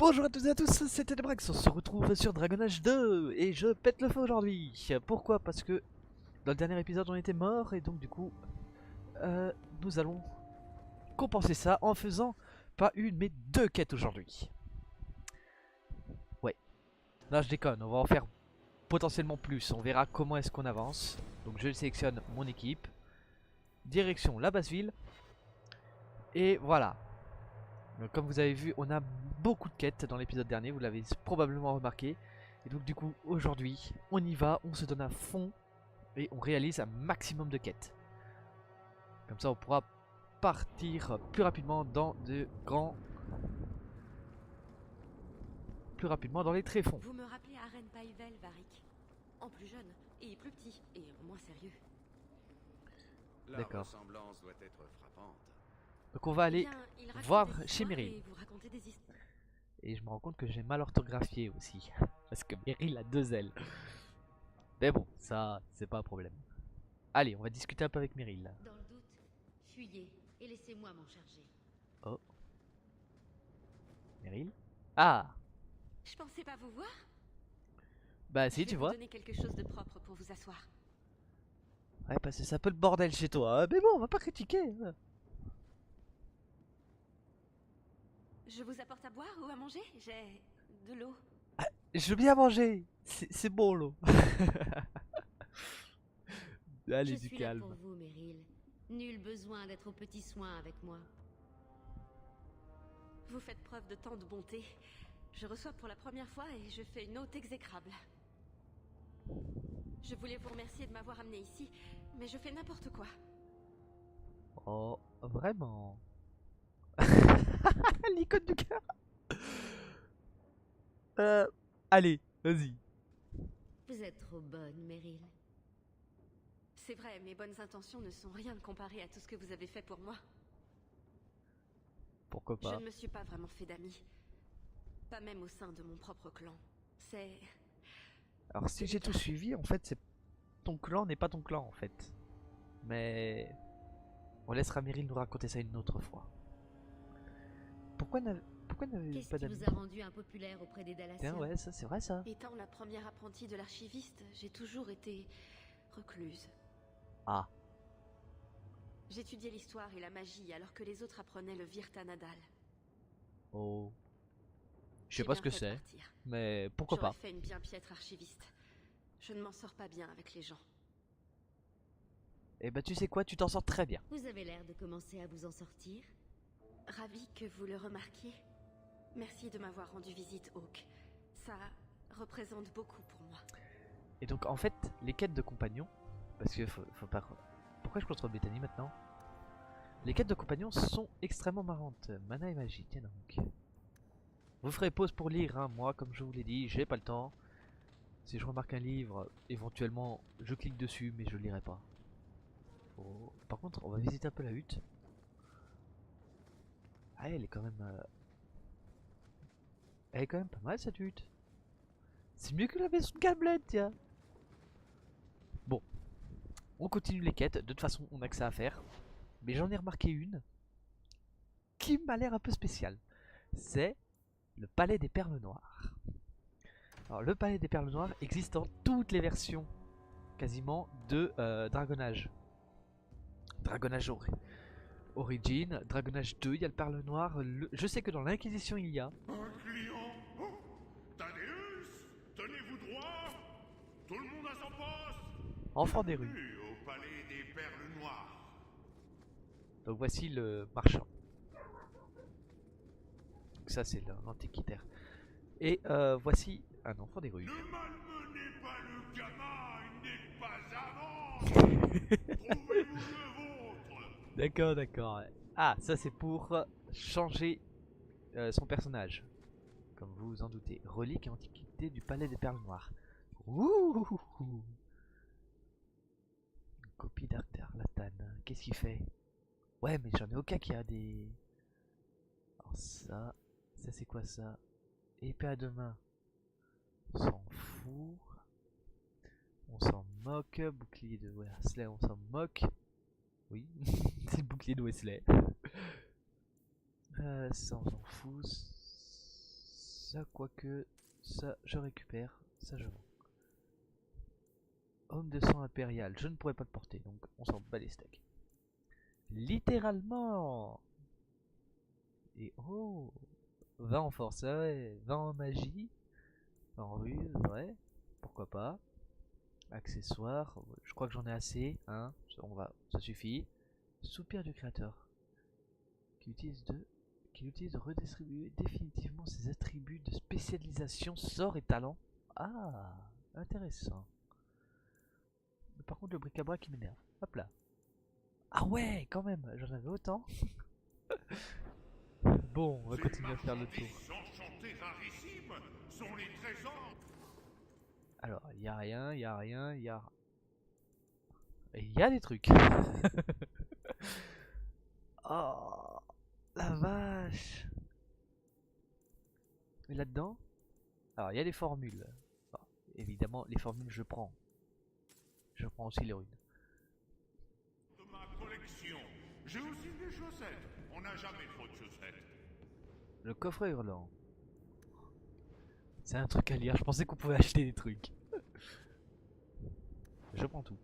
Bonjour à toutes et à tous, c'était Debrax, on se retrouve sur Dragon Age 2 et je pète le feu aujourd'hui. Pourquoi? Parce que dans le dernier épisode on était mort et donc du coup nous allons compenser ça en faisant pas une mais deux quêtes aujourd'hui. Ouais, non je déconne, on va en faire potentiellement plus, on verra comment est-ce qu'on avance. Donc je sélectionne mon équipe, direction la base ville et voilà. Donc, comme vous avez vu, on a beaucoup de quêtes dans l'épisode dernier, vous l'avez probablement remarqué. Et donc du coup, aujourd'hui, on y va, on se donne à fond et on réalise un maximum de quêtes. Comme ça, on pourra partir plus rapidement dans de grands... plus rapidement dans les tréfonds. Vous me rappelez Aren Paivel, Varric. En plus jeune, et plus petit, et en moins sérieux. La D'accord. ressemblance doit être frappante. Donc on va aller Eh bien, il raconte voir des chez histoires Meryl. et vous racontez des histoires. Et je me rends compte que j'ai mal orthographié aussi. Parce que Meryl a deux L. Mais bon, ça, c'est pas un problème. Allez, on va discuter un peu avec Meryl. Dans le doute, fuyez et laissez-moi m'en charger. Oh. Meryl? Ah! Je pensais pas vous voir. Bah Je si, vais tu vous vois. donner quelque chose de propre pour vous asseoir. Ouais, parce que c'est un peu le bordel chez toi. Mais bon, on va pas critiquer. Je vous apporte à boire ou à manger? J'ai de l'eau. Je veux bien manger. C'est bon, l'eau. Allez, Je du suis là pour calme. vous, Meryl. Nul besoin d'être aux petits soins avec moi. Vous faites preuve de tant de bonté. Je reçois pour la première fois et je fais une hôte exécrable. Je voulais vous remercier de m'avoir amené ici, mais je fais n'importe quoi. Oh, vraiment. L'icône du cœur. Allez, vas-y. Vous êtes trop bonne, Meryl. C'est vrai, mes bonnes intentions ne sont rien comparées à tout ce que vous avez fait pour moi. Pourquoi Je pas. ne me suis pas vraiment fait d'amis. Pas même au sein de mon propre clan. C'est... Alors, si j'ai tout suivi, en fait, c'est ton clan n'est pas ton clan, en fait. Mais on laissera Meryl nous raconter ça une autre fois. Pourquoi n'avez-vous Qu'est-ce pas qui d'amis? vous a rendu impopulaire auprès des Tiens, Dalassiens? ouais, ça, c'est vrai ça. Étant la première apprentie de l'archiviste, j'ai toujours été recluse. Ah, J'étudiais l'histoire et la magie alors que les autres apprenaient le Virtanadal. oh. Je sais J'ai pas bien ce que fait de c'est, partir. mais pourquoi J'aurais pas. fait une bien piètre archiviste. Je ne m'en sors pas bien avec les gens. Et bah, tu sais quoi, tu t'en sors très bien. Vous avez l'air de commencer à vous en sortir. Ravi que vous le remarquiez. Merci de m'avoir rendu visite, Hawk. Ça représente beaucoup pour moi. Et donc, en fait, les quêtes de compagnons, parce que faut pas. Pourquoi je contrôle Bethany maintenant? Les quêtes de compagnons sont extrêmement marrantes. Mana et magie, tiens donc. Vous ferez pause pour lire, hein. Moi, comme je vous l'ai dit, j'ai pas le temps. Si je remarque un livre, éventuellement, je clique dessus, mais je lirai pas. Oh. Par contre, on va visiter un peu la hutte. Ah, elle est quand même. Elle est quand même pas mal cette hutte. C'est mieux que la maison de Gamelette, tiens. Bon, on continue les quêtes. De toute façon, on a que ça à faire. Mais j'en ai remarqué une qui m'a l'air un peu spéciale. C'est le palais des perles noires. Alors, le palais des perles noires existe dans toutes les versions quasiment de Dragon Age. Dragon Age Origin, Dragon Age 2, il y a le perle noir. Je sais que dans l'Inquisition, il y a. Un client. Oh, Thaddeus, tenez-vous droit. Tout le monde à son poste. Enfant des rues. Bienvenue au palais des perles noires. Donc voici le marchand. Donc ça c'est l'antiquitaire. Et voici un enfant des rues. Ne malmenez pas le gamin, il n'est pas avant. Trouvez-vous le vôtre. D'accord, d'accord. Ah, ça c'est pour changer son personnage. Comme vous vous en doutez. Relique et antiquité du palais des perles noires. Ouh. Une copie d'Arc d'Arlatan. Qu'est-ce qu'il fait? Ouais, mais j'en ai aucun qui a des... Alors ça c'est quoi ça? Épée à deux mains. On s'en fout. On s'en moque. Bouclier de Wesley, on s'en moque. Oui, c'est le bouclier de Wesley. Ça on s'en fout. Ça, quoique, ça je récupère, ça je vends. Homme de sang impérial, je ne pourrais pas le porter, donc on s'en bat les steaks. Littéralement. Et oh, 20 en force, ouais, 20 en magie, 20 en ruse, ouais, pourquoi pas. Accessoires, je crois que j'en ai assez, hein, ça suffit. Soupir du créateur, qui utilise de redistribuer définitivement ses attributs de spécialisation, sorts et talents. Ah, intéressant. Mais par contre le bric-à-brac qui m'énerve. Hop là. Ah ouais, quand même, j'en avais autant. Bon, on va continuer à faire le tour. Ces enchantés rarissimes sont les trésors. Alors, il y a rien, il y a rien, il y a... Et il y a des trucs. Oh, la vache. Et là-dedans, alors il y a les formules. Bon, évidemment, les formules je prends. Je prends aussi les runes. De ma collection. J'ai aussi des chaussettes. On n'a jamais trop de chaussettes. Le coffret hurlant. C'est un truc à lire, je pensais qu'on pouvait acheter des trucs. Je prends tout.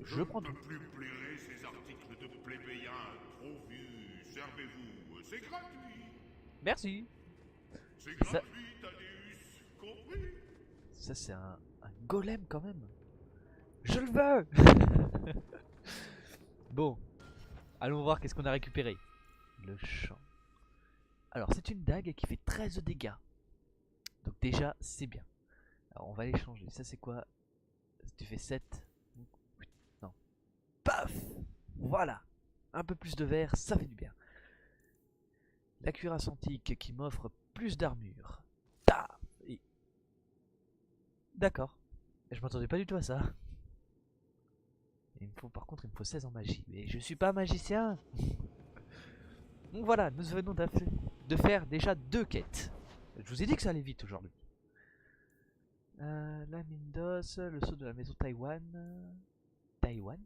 Je prends ne tout. peux plus blairer ces articles de plébéiens trop vus. Servez-vous. C'est gratuit. Merci. C'est Ça- gratuit, Thaddeus. Compris? Ça c'est un golem quand même. Je le veux. Bon, allons voir qu'est-ce qu'on a récupéré. Le champ. Alors c'est une dague qui fait 13 de dégâts. Donc déjà c'est bien. Alors on va les changer. Ça c'est quoi? Tu fais 7. Non. Paf. Voilà. Un peu plus de verre, ça fait du bien. La cuirasse antique qui m'offre plus d'armure. Ta. Et... D'accord. Je m'attendais pas du tout à ça. Il me faut, par contre, il me faut 16 en magie. Mais je suis pas magicien. Donc voilà, nous venons de faire déjà 2 quêtes. Je vous ai dit que ça allait vite aujourd'hui. La mine d'os, le saut de la maison Taïwan. Taïwan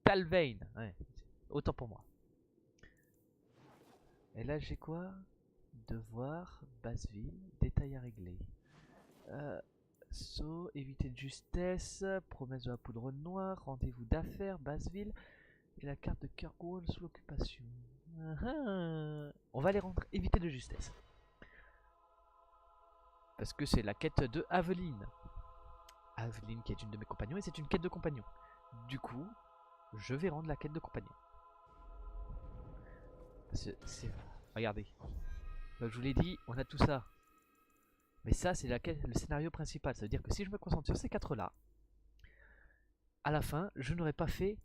Talvain, ouais, autant pour moi. Et là j'ai quoi? Devoir, Basseville, détail à régler. Saut, éviter de justesse, promesse de la poudre noire, rendez-vous d'affaires, Basseville, et la carte de Kirkwall sous l'occupation. On va les rendre éviter de justesse. Parce que c'est la quête de Aveline. Aveline qui est une de mes compagnons et c'est une quête de compagnon. Du coup, je vais rendre la quête de compagnon. Regardez. Comme je vous l'ai dit, on a tout ça. Mais ça, c'est le scénario principal. Ça veut dire que si je me concentre sur ces 4-là, à la fin, je n'aurai pas fait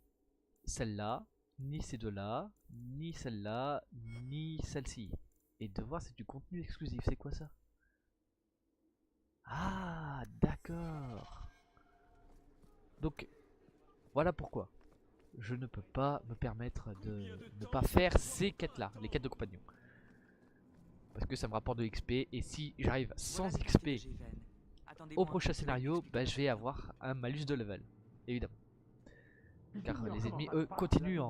celle-là, ni ces deux-là, ni celle-là, ni celle-ci. Et devoir, c'est du contenu exclusif. C'est quoi ça? Ah, d'accord. Donc, voilà pourquoi je ne peux pas me permettre de ne pas faire ces quêtes-là, les quêtes de compagnon. Parce que ça me rapporte de l'XP, et si j'arrive sans XP au prochain scénario, bah, je vais avoir un malus de level, évidemment. Car les ennemis, eux, continuent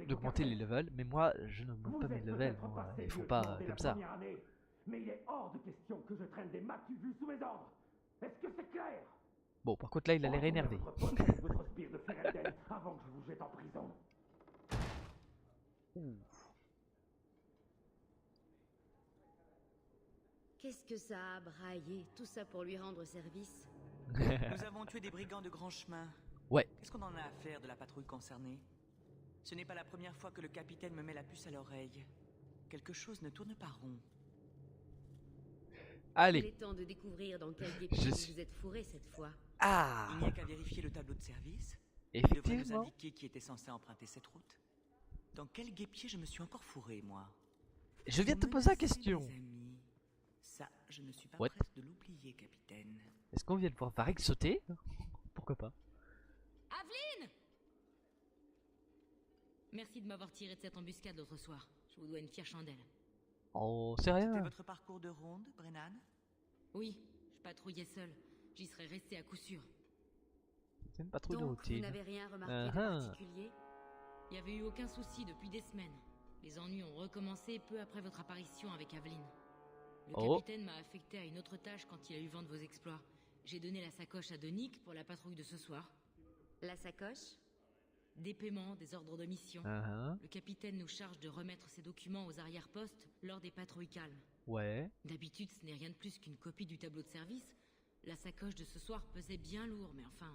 d'augmenter les levels, mais moi, je ne monte pas mes levels, il faut pas comme ça. Mais il est hors de question que je traîne des Matuvus sous mes ordres. Est-ce que c'est clair? Bon, par contre là, il a l'air énervé. Votre spire de Ferelden avant que je vous jette en prison. Qu'est-ce que ça a braillé? Tout ça pour lui rendre service? Nous avons tué des brigands de grand chemin. Ouais. Qu'est-ce qu'on en a à faire de la patrouille concernée? Ce n'est pas la première fois que le capitaine me met la puce à l'oreille. Quelque chose ne tourne pas rond. Il Allez. est temps de découvrir dans quel guépier vous êtes fourré cette fois. Ah, Il n'y a qu'à vérifier le tableau de service. Il devrait nous effectivement. indiquer qui était censé emprunter cette route. Dans quel guépier je me suis encore fourré, moi? Je viens de te Vous poser la menacez question. mes amis. Ça, je ne suis pas What? prête de l'oublier, capitaine. Est-ce qu'on vient de pouvoir Varek sauter? Pourquoi pas? Aveline! Merci de m'avoir tiré de cette embuscade l'autre soir. Je vous dois une fière chandelle. Oh, c'est C'était rien. votre parcours de ronde, Brennan? Oui, je patrouillais seule. J'y serais restée à coup sûr. C'est une patrouille de Donc, vous routine. n'avez rien remarqué Uh-huh. de particulier? Il n'y avait eu aucun souci depuis des semaines. Les ennuis ont recommencé peu après votre apparition avec Aveline. Le Oh. capitaine m'a affecté à une autre tâche quand il a eu vent de vos exploits. J'ai donné la sacoche à Donick pour la patrouille de ce soir. La sacoche? Des paiements, des ordres de mission. Uh-huh. Le capitaine nous charge de remettre ces documents aux arrière-postes lors des patrouilles calmes. Ouais. D'habitude, ce n'est rien de plus qu'une copie du tableau de service. La sacoche de ce soir pesait bien lourd, mais enfin...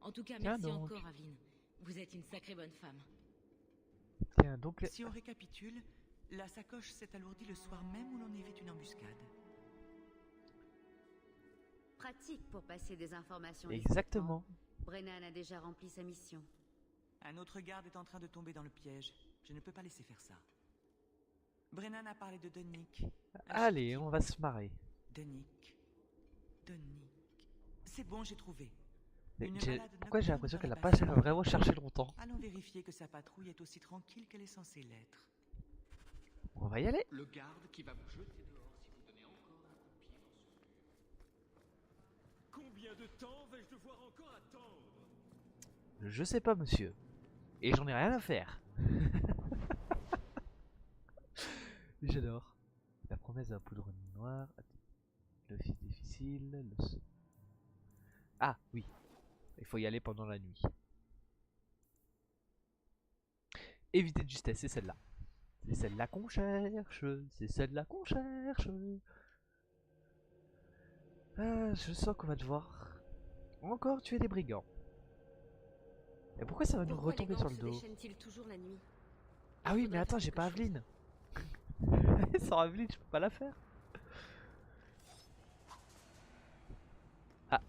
En tout cas, Tiens merci donc. encore, Aveline. Vous êtes une sacrée bonne femme. Tiens, donc... Si on récapitule, la sacoche s'est alourdie le soir même où l'on évite une embuscade. Pratique pour passer des informations. Exactement. discrètement. Brennan a déjà rempli sa mission. Un autre garde est en train de tomber dans le piège. Je ne peux pas laisser faire ça. Brennan a parlé de Donick. Allez, on va se marrer. Donick. C'est bon, j'ai trouvé. Mais Une j'ai- balade Pourquoi j'ai nocturne l'impression dans qu'elle les a pas basses vraiment cherché longtemps? Allons vérifier que sa patrouille est aussi tranquille qu'elle est censée l'être. On va y aller. Le garde qui va vous jeter dehors si vous donnez encore un coup de pied dans ce... Combien de temps vais-je devoir encore attendre? Je sais pas, monsieur. Et j'en ai rien à faire. J'adore. La promesse d'un poudre noire. Le fils difficile. Ah, oui. Il faut y aller pendant la nuit. Éviter de justesse, c'est celle-là. C'est celle-là qu'on cherche. C'est celle-là qu'on cherche. Je sens qu'on va devoir encore tuer des brigands. Et pourquoi ça va nous Pourquoi retomber les sur gangs le se dos? déchaînent-ils toujours la nuit? Ah oui, Il mais faudrait attends, faire j'ai pas quelque chose. Aveline. Sans Aveline, je peux pas la faire. Ah.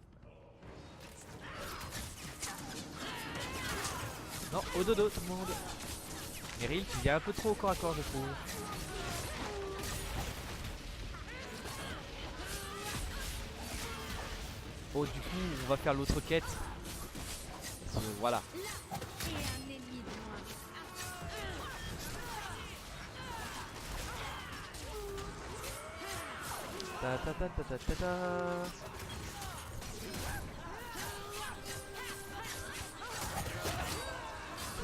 Non, au dodo tout le monde. Meryl, tu viens un peu trop au corps à corps, je trouve. Oh, du coup, on va faire l'autre quête. Voilà. Et un ennemi de moi. Ta ta ta ta ta ta ta.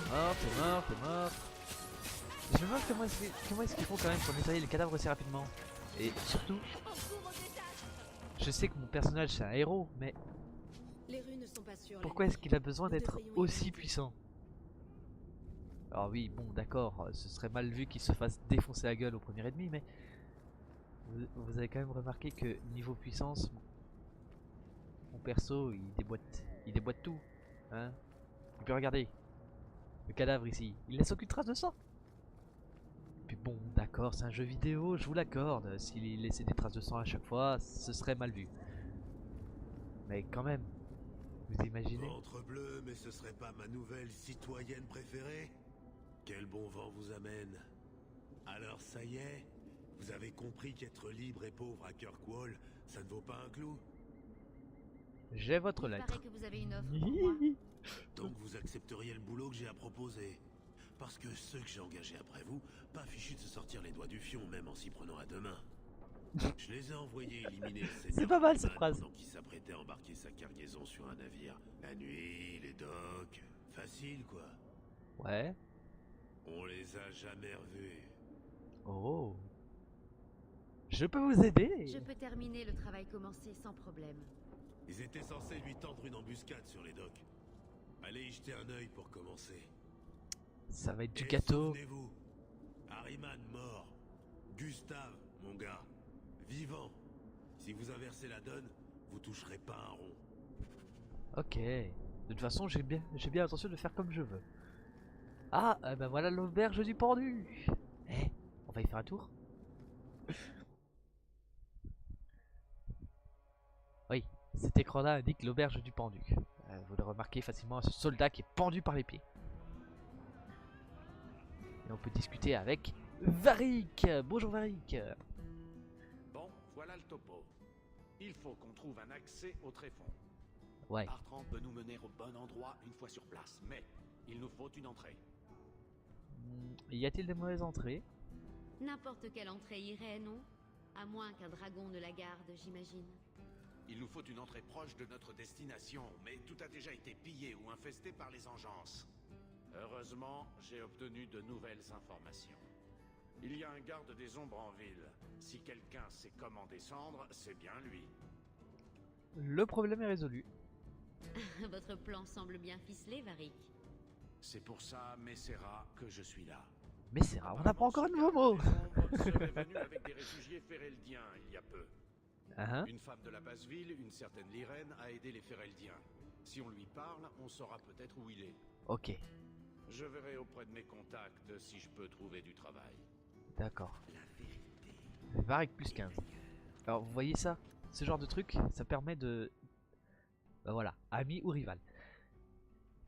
Mort, t'es mort, t'es mort. Je me demande comment est-ce qu'ils font quand même pour nettoyer les cadavres aussi rapidement. Et surtout, je sais que mon personnage c'est un héros, mais Les rues ne sont pas sûres. pourquoi est-ce qu'il a besoin Nous d'être devrions y aussi remonter. puissant? Alors oui, bon d'accord, ce serait mal vu qu'il se fasse défoncer la gueule au premier ennemi, mais vous avez quand même remarqué que niveau puissance, mon perso il déboîte tout, hein. Et puis regardez, le cadavre ici, il laisse aucune trace de sang. Puis bon, d'accord, c'est un jeu vidéo, je vous l'accorde, s'il laissait des traces de sang à chaque fois, ce serait mal vu. Mais quand même, vous imaginez? Ventre bleu, mais ce serait pas ma nouvelle citoyenne préférée? Quel bon vent vous amène. Alors ça y est, vous avez compris qu'être libre et pauvre à Kirkwall, ça ne vaut pas un clou? J'ai votre Il lettre. paraît que vous avez une offre pour moi. Donc vous accepteriez le boulot que j'ai à proposer. Parce que ceux que j'ai engagés après vous, pas fichus de se sortir les doigts du fion, même en s'y prenant à deux mains. Je les ai envoyés éliminer le seigneur C'est pas mal cette Harriman phrase. pendant qu'il s'apprêtait à embarquer sa cargaison sur un navire. La nuit, les docks, facile quoi. Ouais. On les a jamais revus. Oh. Je peux vous aider. Je peux terminer le travail commencé sans problème. Ils étaient censés lui tendre une embuscade sur les docks. Allez y jeter un œil pour commencer. Ça va être du Et gâteau. souvenez-vous, Harriman mort. Gustave, mon gars, vivant. Si vous inversez la donne, vous toucherez pas un rond. Ok. De toute façon, j'ai bien l'intention de faire comme je veux. Ah, ben voilà l'auberge du pendu. Eh, on va y faire un tour. Oui, cet écran-là indique l'auberge du pendu. Vous le remarquez facilement à ce soldat qui est pendu par les pieds. Et on peut discuter avec Varric. Bonjour Varric. Bon, voilà le topo. Il faut qu'on trouve un accès au tréfonds. Ouais. Bartrand peut nous mener au bon endroit une fois sur place, mais il nous faut une entrée. Y a-t-il des mauvaises entrées? N'importe quelle entrée irait, non? À moins qu'un dragon ne la garde, j'imagine. Il nous faut une entrée proche de notre destination, mais tout a déjà été pillé ou infesté par les engences. Heureusement, j'ai obtenu de nouvelles informations. Il y a un garde des ombres en ville. Si quelqu'un sait comment descendre, c'est bien lui. Le problème est résolu. Votre plan semble bien ficelé, Varric. C'est pour ça, Messera, que je suis là. Mais c'est rare, on apprend encore un nouveau mot. Apparemment, ce garde des ombres serait venu avec des réfugiés Fereldiens il y a peu. Une femme de la basse ville, une certaine Lyrène, a aidé les Fereldiens. Si on lui parle, on saura peut-être où il est. Ok, Je verrai auprès de mes contacts si je peux trouver du travail. d'accord. Varric plus 15. Alors vous voyez ça? Ce genre de truc, ça permet de... voilà, ami ou rival.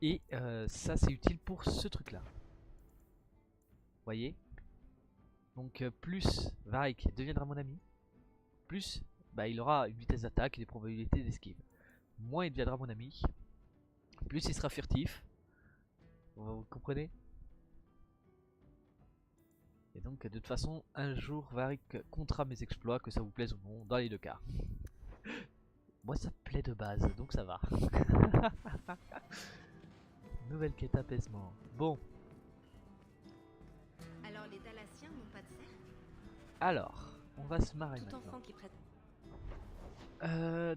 Et ça c'est utile pour ce truc là. Vous voyez? Donc plus Varric deviendra mon ami, plus bah, il aura une vitesse d'attaque et des probabilités d'esquive. Moins il deviendra mon ami, plus il sera furtif. Vous comprenez? Et donc de toute façon, un jour Varric comptera mes exploits, que ça vous plaise ou non, dans les deux cas. Moi ça me plaît de base, donc ça va. Nouvelle quête apaisement. Bon, Alors les Dalassiens n'ont pas de serre? alors, on va se marrer Tout maintenant. enfant qui prête.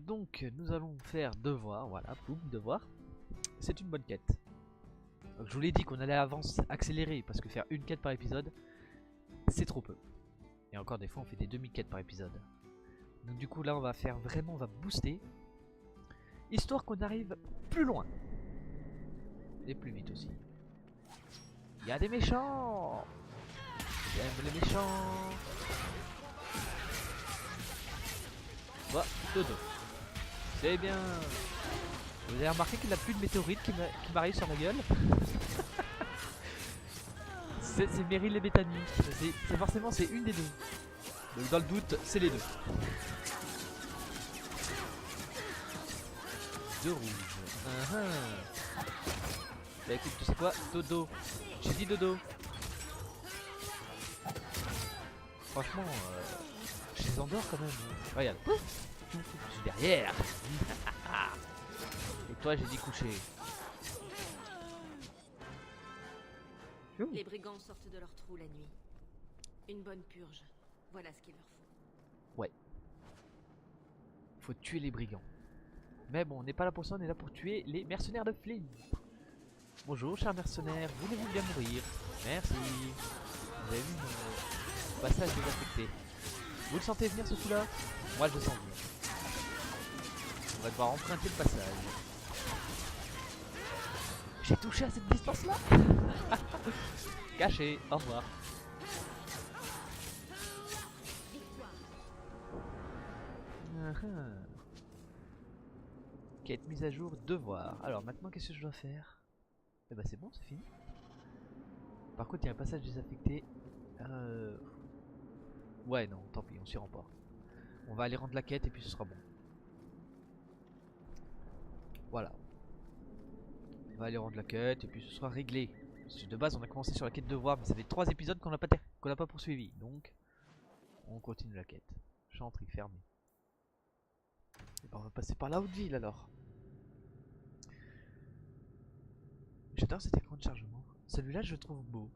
Donc nous allons faire devoir, voilà, boum, devoir. C'est une bonne quête. Donc, je vous l'ai dit qu'on allait accélérer, parce que faire une quête par épisode, c'est trop peu. Et encore des fois on fait des demi-quêtes par épisode. Donc du coup là on va faire vraiment, on va booster. Histoire qu'on arrive plus loin. Et plus vite aussi. Il y a des méchants. J'aime les méchants. Bah, dodo. C'est bien. Vous avez remarqué qu'il n'y a plus de météorites qui m'arrivent sur la gueule? C'est Meryl et Bethany. C'est forcément c'est une des deux. Donc dans le doute, c'est les deux. Deux rouges. Bah écoute, tu sais quoi? Dodo. J'ai dit dodo. Franchement, je les endors quand même. Regarde. Pouf, je suis derrière. Et toi, j'ai dit coucher. Les brigands sortent de leur trou la nuit. Une bonne purge. Voilà ce qu'il leur faut. Ouais. Faut tuer les brigands. Mais bon, on n'est pas là pour ça, on est là pour tuer les mercenaires de Flynn. Bonjour, cher mercenaire, voulez-vous bien mourir? Merci. Vous avez vu mon passage désaffecté. Vous le sentez venir ce coup-là? Moi, je le sens venir. On va devoir emprunter le passage. J'ai touché à cette distance-là. Caché, au revoir. Quête mise à jour, devoir. Alors maintenant qu'est-ce que je dois faire? Eh bah c'est bon, c'est fini. Par contre il y a un passage désaffecté. Ouais non, tant pis, on s'y rend pas. On va aller rendre la quête et puis ce sera bon. Voilà. On va aller rendre la quête et puis ce sera réglé. Parce que de base on a commencé sur la quête devoir, mais ça fait 3 épisodes qu'on n'a pas poursuivi. Donc on continue la quête. Chanterie fermée. Et ben on va passer par la haute ville alors. J'adore cet écran de chargement. Celui-là je le trouve beau.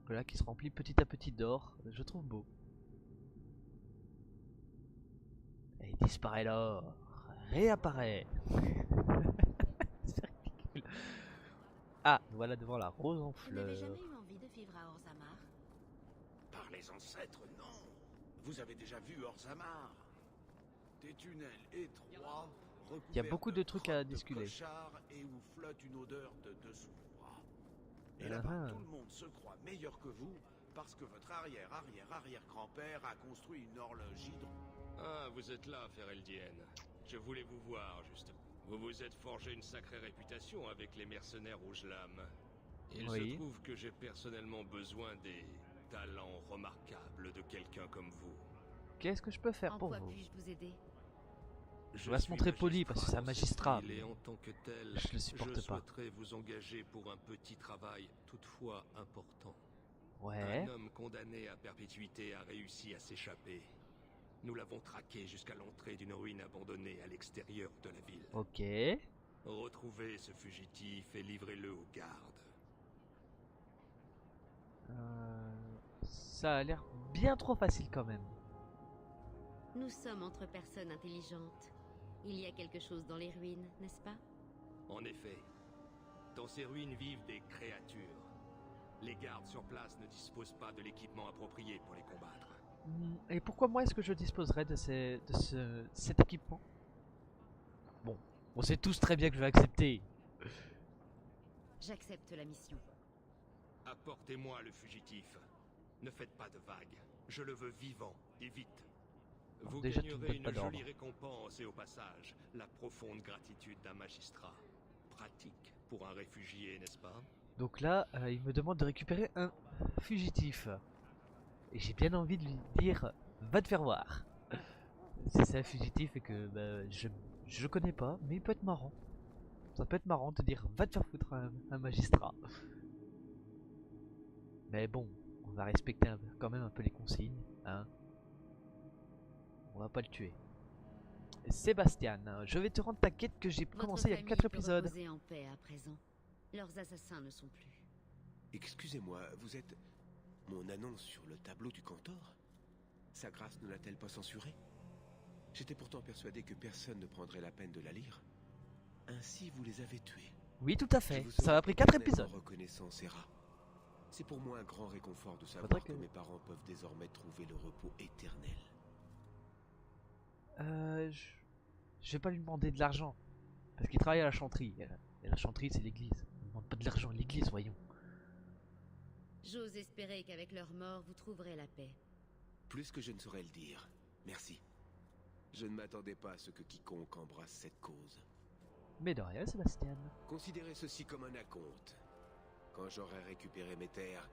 Voilà qui se remplit petit à petit d'or. Je trouve beau. Et il disparaît l'or. Réapparaît. C'est ridicule. Ah, voilà devant la rose en Vous n'avez fleurs. jamais eu envie de vivre à Orzammar? Par les ancêtres, non. Vous avez déjà vu Orzammar? Des tunnels étroits, Il y a beaucoup de trucs à discuter. Et où flotte une odeur de dessous froid. Et là-bas, tout le monde se croit meilleur que vous parce que votre arrière-arrière-arrière-grand-père a construit une horloge hydro. Ah, vous êtes là, Fereldienne. Je voulais vous voir, justement. Vous vous êtes forgé une sacrée réputation avec les mercenaires Rouge-Lame. Il se trouve que j'ai personnellement besoin des talents remarquables de quelqu'un comme vous. Qu'est-ce que je peux faire pour vous? En quoi puis-je vous aider? Je vais se montrer poli parce que c'est un magistrat. Et en tant que tel, Je le supporte pas. souhaiterais vous engager pour un petit travail, toutefois important. Ouais. Un homme condamné à perpétuité a réussi à s'échapper. Nous l'avons traqué jusqu'à l'entrée d'une ruine abandonnée à l'extérieur de la ville. Ok. Retrouvez ce fugitif et livrez-le aux gardes. Ça a l'air bien trop facile quand même. Nous sommes entre personnes intelligentes. Il y a quelque chose dans les ruines, n'est-ce pas? En effet, dans ces ruines vivent des créatures. Les gardes sur place ne disposent pas de l'équipement approprié pour les combattre. Et pourquoi moi est-ce que je disposerais de cet équipement? Bon, on sait tous très bien que je vais accepter. J'accepte la mission. Apportez-moi le fugitif. Ne faites pas de vagues. Je le veux vivant, et vite. Vous Déjà, tu me gagnerez donnes pas une d'ordre. jolie récompense et au passage, la profonde gratitude d'un magistrat. Pratique pour un réfugié, n'est-ce pas? Donc là, il me demande de récupérer un fugitif. Et j'ai bien envie de lui dire, va te faire voir. Si c'est un fugitif et que bah, je le connais pas, mais il peut être marrant. Ça peut être marrant de te dire, va te faire foutre un magistrat. Mais bon, on va respecter quand même un peu les consignes, hein. On va pas le tuer. Sébastien, je vais te rendre ta quête que j'ai commencé il y a 4 épisodes. Reposer en paix à présent. Leurs assassins ne sont plus. Excusez-moi, vous êtes mon annonce sur le tableau du Cantor? Sa grâce ne l'a-t-elle pas censurée? J'étais pourtant persuadé que personne ne prendrait la peine de la lire. Ainsi, vous les avez tués. Oui, tout à fait. Je vous Ça m'a pris serai 4 éternellement épisodes. reconnaissant, Serra. C'est pour moi un grand réconfort de savoir Faudrait que que- mes parents peuvent désormais trouver le repos éternel. Je vais pas lui demander de l'argent. Parce qu'il travaille à la chanterie. Et la chanterie, c'est l'église. On ne demande pas de l'argent à l'église, voyons. J'ose espérer qu'avec leur mort, vous trouverez la paix. Plus que je ne saurais le dire. Merci. Je ne m'attendais pas à ce que quiconque embrasse cette cause. Mais de rien, Sébastien. Considérez ceci comme un acompte. Quand j'aurai récupéré mes terres,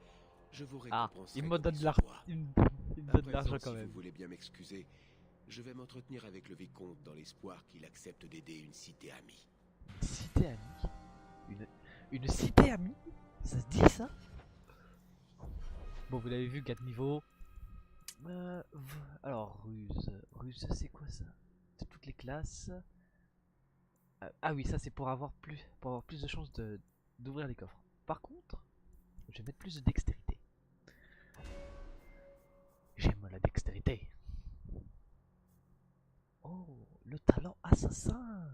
je vous Ah, récompenserai. il me comme donne il de se l'argent. doit. Il me À donne de l'argent présent, quand si même. vous voulez bien m'excuser, je vais m'entretenir avec le vicomte dans l'espoir qu'il accepte d'aider une cité amie. Une cité amie. Une cité amie? Ça se dit ça? Bon, vous l'avez vu, 4 niveaux. Alors, ruse. Ruse, c'est quoi ça? De toutes les classes. Ah oui, ça c'est pour avoir plus de chances d'ouvrir les coffres. Par contre, je vais mettre plus de dextérité. J'aime la dextérité. Oh, le talent assassin.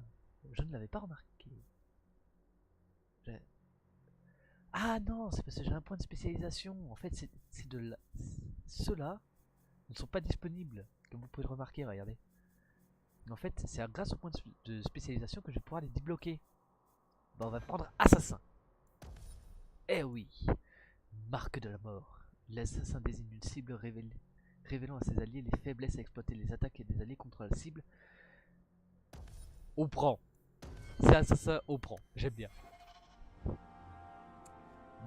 Je ne l'avais pas remarqué. Ah non, c'est parce que j'ai un point de spécialisation. En fait, c'est de là. Ceux-là ne sont pas disponibles. Comme vous pouvez le remarquer, regardez. En fait, c'est grâce au point de spécialisation que je vais pouvoir les débloquer. Bah, on va prendre assassin. Eh oui, marque de la mort. L'assassin désigne une cible révélant à ses alliés les faiblesses à exploiter les attaques des alliés contre la cible. On prend. C'est assassin, on prend. J'aime bien.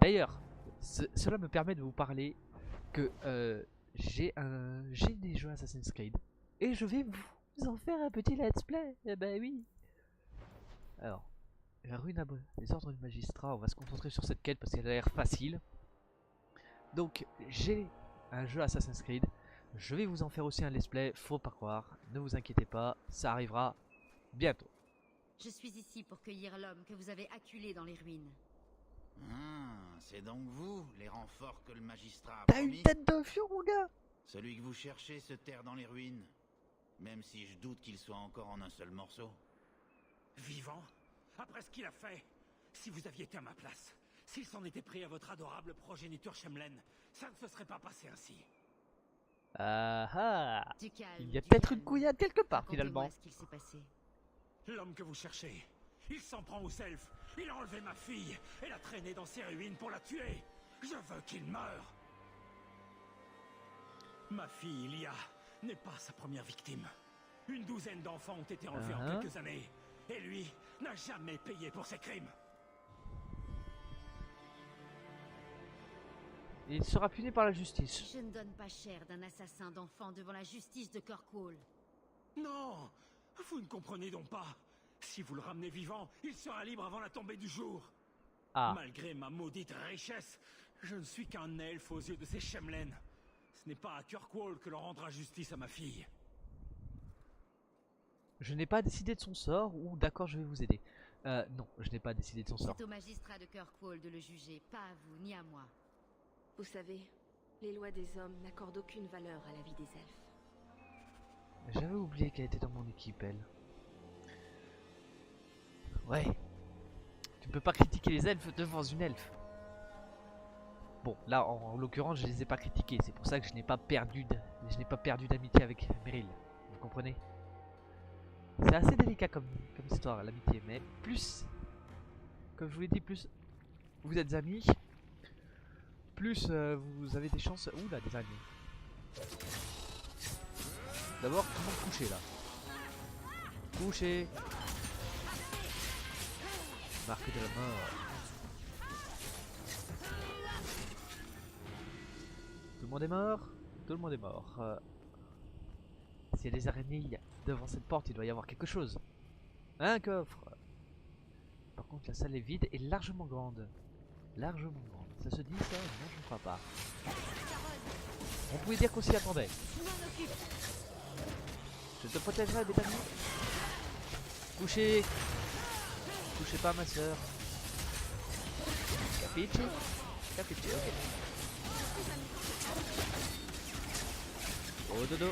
D'ailleurs, cela me permet de vous parler que j'ai des jeux Assassin's Creed et je vais vous en faire un petit let's play. Eh ben oui. Alors, la ruine des ordres du magistrat, on va se concentrer sur cette quête parce qu'elle a l'air facile. Donc, j'ai un jeu Assassin's Creed. Je vais vous en faire aussi un let's play, faut pas croire. Ne vous inquiétez pas, ça arrivera bientôt. Je suis ici pour cueillir l'homme que vous avez acculé dans les ruines. Ah, c'est donc vous, les renforts que le magistrat a T'as une promis. tête de fion, mon gars. Celui que vous cherchez se terre dans les ruines. Même si je doute qu'il soit encore en un seul morceau. Vivant? Après ce qu'il a fait? Si vous aviez été à ma place, s'il s'en était pris à votre adorable progéniture Shemlen, ça ne se serait pas passé ainsi. Ah ah. Du calme, Il y a du peut-être calme. une couillade quelque part Racontez-moi finalement. ce qu'il s'est passé. L'homme que vous cherchez, il s'en prend aux elfes. Il a enlevé ma fille et l'a traînée dans ces ruines pour la tuer. Je veux qu'il meure. Ma fille, Ilia, n'est pas sa première victime. Une douzaine d'enfants ont été enlevés en quelques années. Et lui n'a jamais payé pour ses crimes. Il sera puni par la justice. Je ne donne pas cher d'un assassin d'enfants devant la justice de Kirkwall. Non, vous ne comprenez donc pas. Si vous le ramenez vivant, il sera libre avant la tombée du jour. Ah. Malgré ma maudite richesse, je ne suis qu'un elfe aux yeux de ces Shemlen. Ce n'est pas à Kirkwall que l'on rendra justice à ma fille. Je n'ai pas décidé de son sort ou d'accord je vais vous aider. Non, je n'ai pas décidé de son sort. C'est au magistrat de Kirkwall de le juger, pas à vous ni à moi. Vous savez, Les lois des hommes n'accordent aucune valeur à la vie des elfes. J'avais oublié qu'elle était dans mon équipe, elle. Ouais. Tu peux pas critiquer les elfes devant une elfe. Bon, là, en l'occurrence, je les ai pas critiqués. C'est pour ça que je n'ai pas perdu d'amitié avec Meryl. Vous comprenez? C'est assez délicat comme histoire, l'amitié. Mais plus, comme je vous l'ai dit, plus vous êtes amis, plus vous avez des chances... Ouh là, des araignées. D'abord, tout le monde couché là. Couché. Marque de la mort. Tout le monde est mort. Tout le monde est mort. S'il y a des araignées devant cette porte, il doit y avoir quelque chose. Un coffre. Par contre, la salle est vide et largement grande. Largement grande. Ça se dit ça? Non, je ne crois pas. On pouvait dire qu'on s'y attendait. Je te protégerai, Bethany. Couchez. Touchez pas ma soeur. Capiche? Capiche, ok. Au dodo.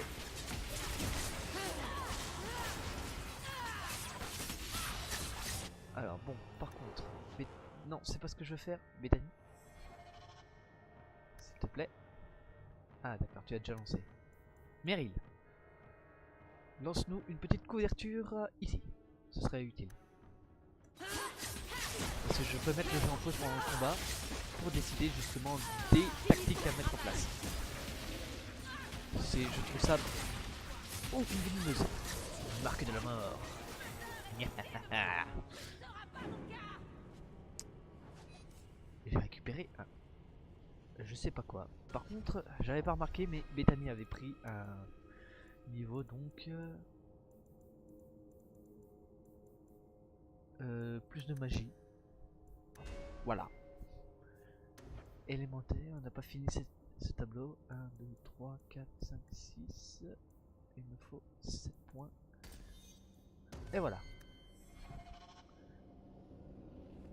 Alors bon, par contre, non, c'est pas ce que je veux faire, Bethany. S'il te plaît. Ah d'accord, tu as déjà lancé. Meryl, lance-nous une petite couverture ici. Ce serait utile. Parce que je peux mettre le jeu en pause pendant le combat pour décider justement des tactiques à mettre en place. Je trouve ça... Oh, une venimeuse. Marque de la mort. J'ai récupéré un... Je sais pas quoi. Par contre, j'avais pas remarqué, mais Bethany avait pris un niveau donc... plus de magie. Voilà. Élémentaire, on n'a pas fini ce tableau. 1, 2, 3, 4, 5, 6. Il me faut 7 points. Et voilà.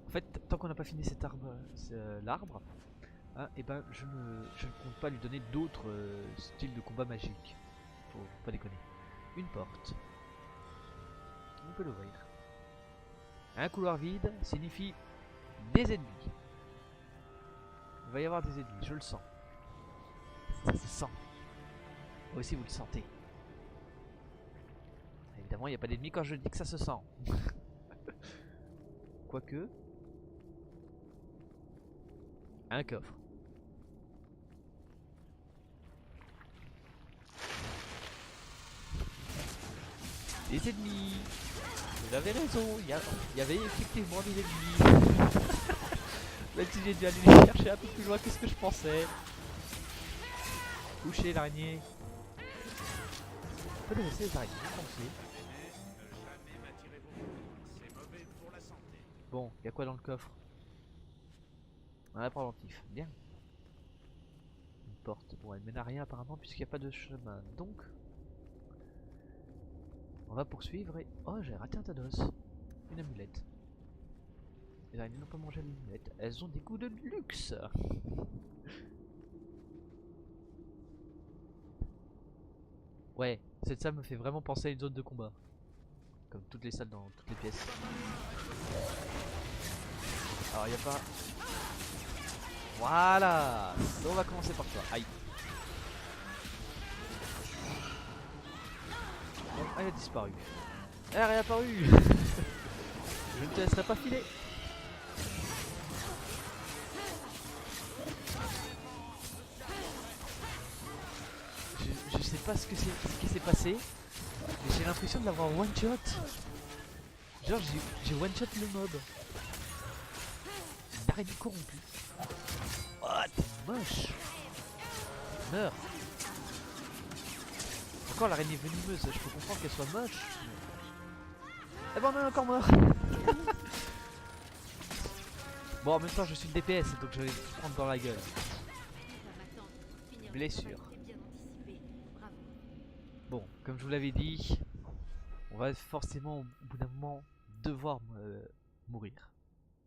En fait, tant qu'on n'a pas fini cet arbre, l'arbre, hein, et ben je ne compte pas lui donner d'autres styles de combat magique. Faut pas déconner. Une porte. On peut l'ouvrir. Un couloir vide signifie des ennemis. Il va y avoir des ennemis, je le sens. Ça se sent. Moi aussi vous le sentez. Évidemment il n'y a pas d'ennemis quand je dis que ça se sent. Quoique. Un coffre. Des ennemis. Vous avez raison, il y avait effectivement des ennemis. Même si j'ai dû aller les chercher un peu plus loin que ce que je pensais. Toucher l'araignée. On peut les laisser les araignées, penser. Bon, il y a quoi dans le coffre? Un pendentif, bien. Une porte, bon elle mène à rien apparemment puisqu'il n'y a pas de chemin. Donc, on va poursuivre et... Oh, j'ai raté un tas d'os. Une amulette. Les araignées n'ont pas mangé l'amulette. Elles ont des goûts de luxe. Ouais, cette salle me fait vraiment penser à une zone de combat. Comme toutes les salles dans toutes les pièces. Alors il n'y a pas... Voilà. On va commencer par toi. Aïe. Bon, elle a disparu. Elle a réapparu. Je ne te laisserai pas filer. Je sais pas ce qui s'est passé, mais j'ai l'impression de l'avoir one shot. Genre j'ai one shot le mob. Une araignée corrompue. Oh t'es moche. Meurs. Encore l'araignée venimeuse, je peux comprendre qu'elle soit moche. Eh ben on est encore mort. Bon en même temps je suis le DPS donc je vais tout prendre dans la gueule. Blessure. Bon, comme je vous l'avais dit, on va forcément au bout d'un moment devoir mourir.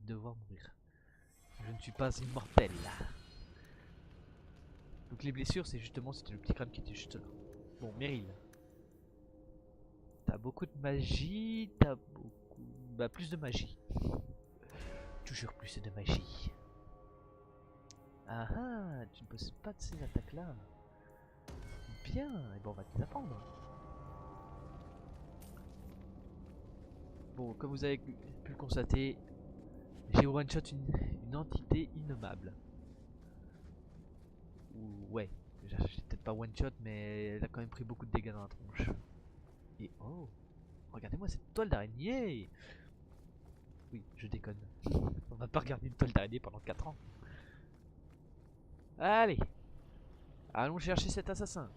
Je ne suis pas immortel. Donc les blessures, c'est justement, c'était le petit crâne qui était juste là. Bon, Meryl. T'as beaucoup de magie, t'as beaucoup... Bah, plus de magie. Toujours plus de magie. Ah ah, tu ne possèdes pas de ces attaques-là. Bien, et bon, on va te les apprendre. Bon, comme vous avez pu le constater, j'ai one-shot une entité innommable. Ou ouais, j'ai peut-être pas one-shot, mais elle a quand même pris beaucoup de dégâts dans la tronche. Et oh, regardez-moi cette toile d'araignée. Oui, je déconne. On va pas regarder une toile d'araignée pendant 4 ans. Allez, allons chercher cet assassin.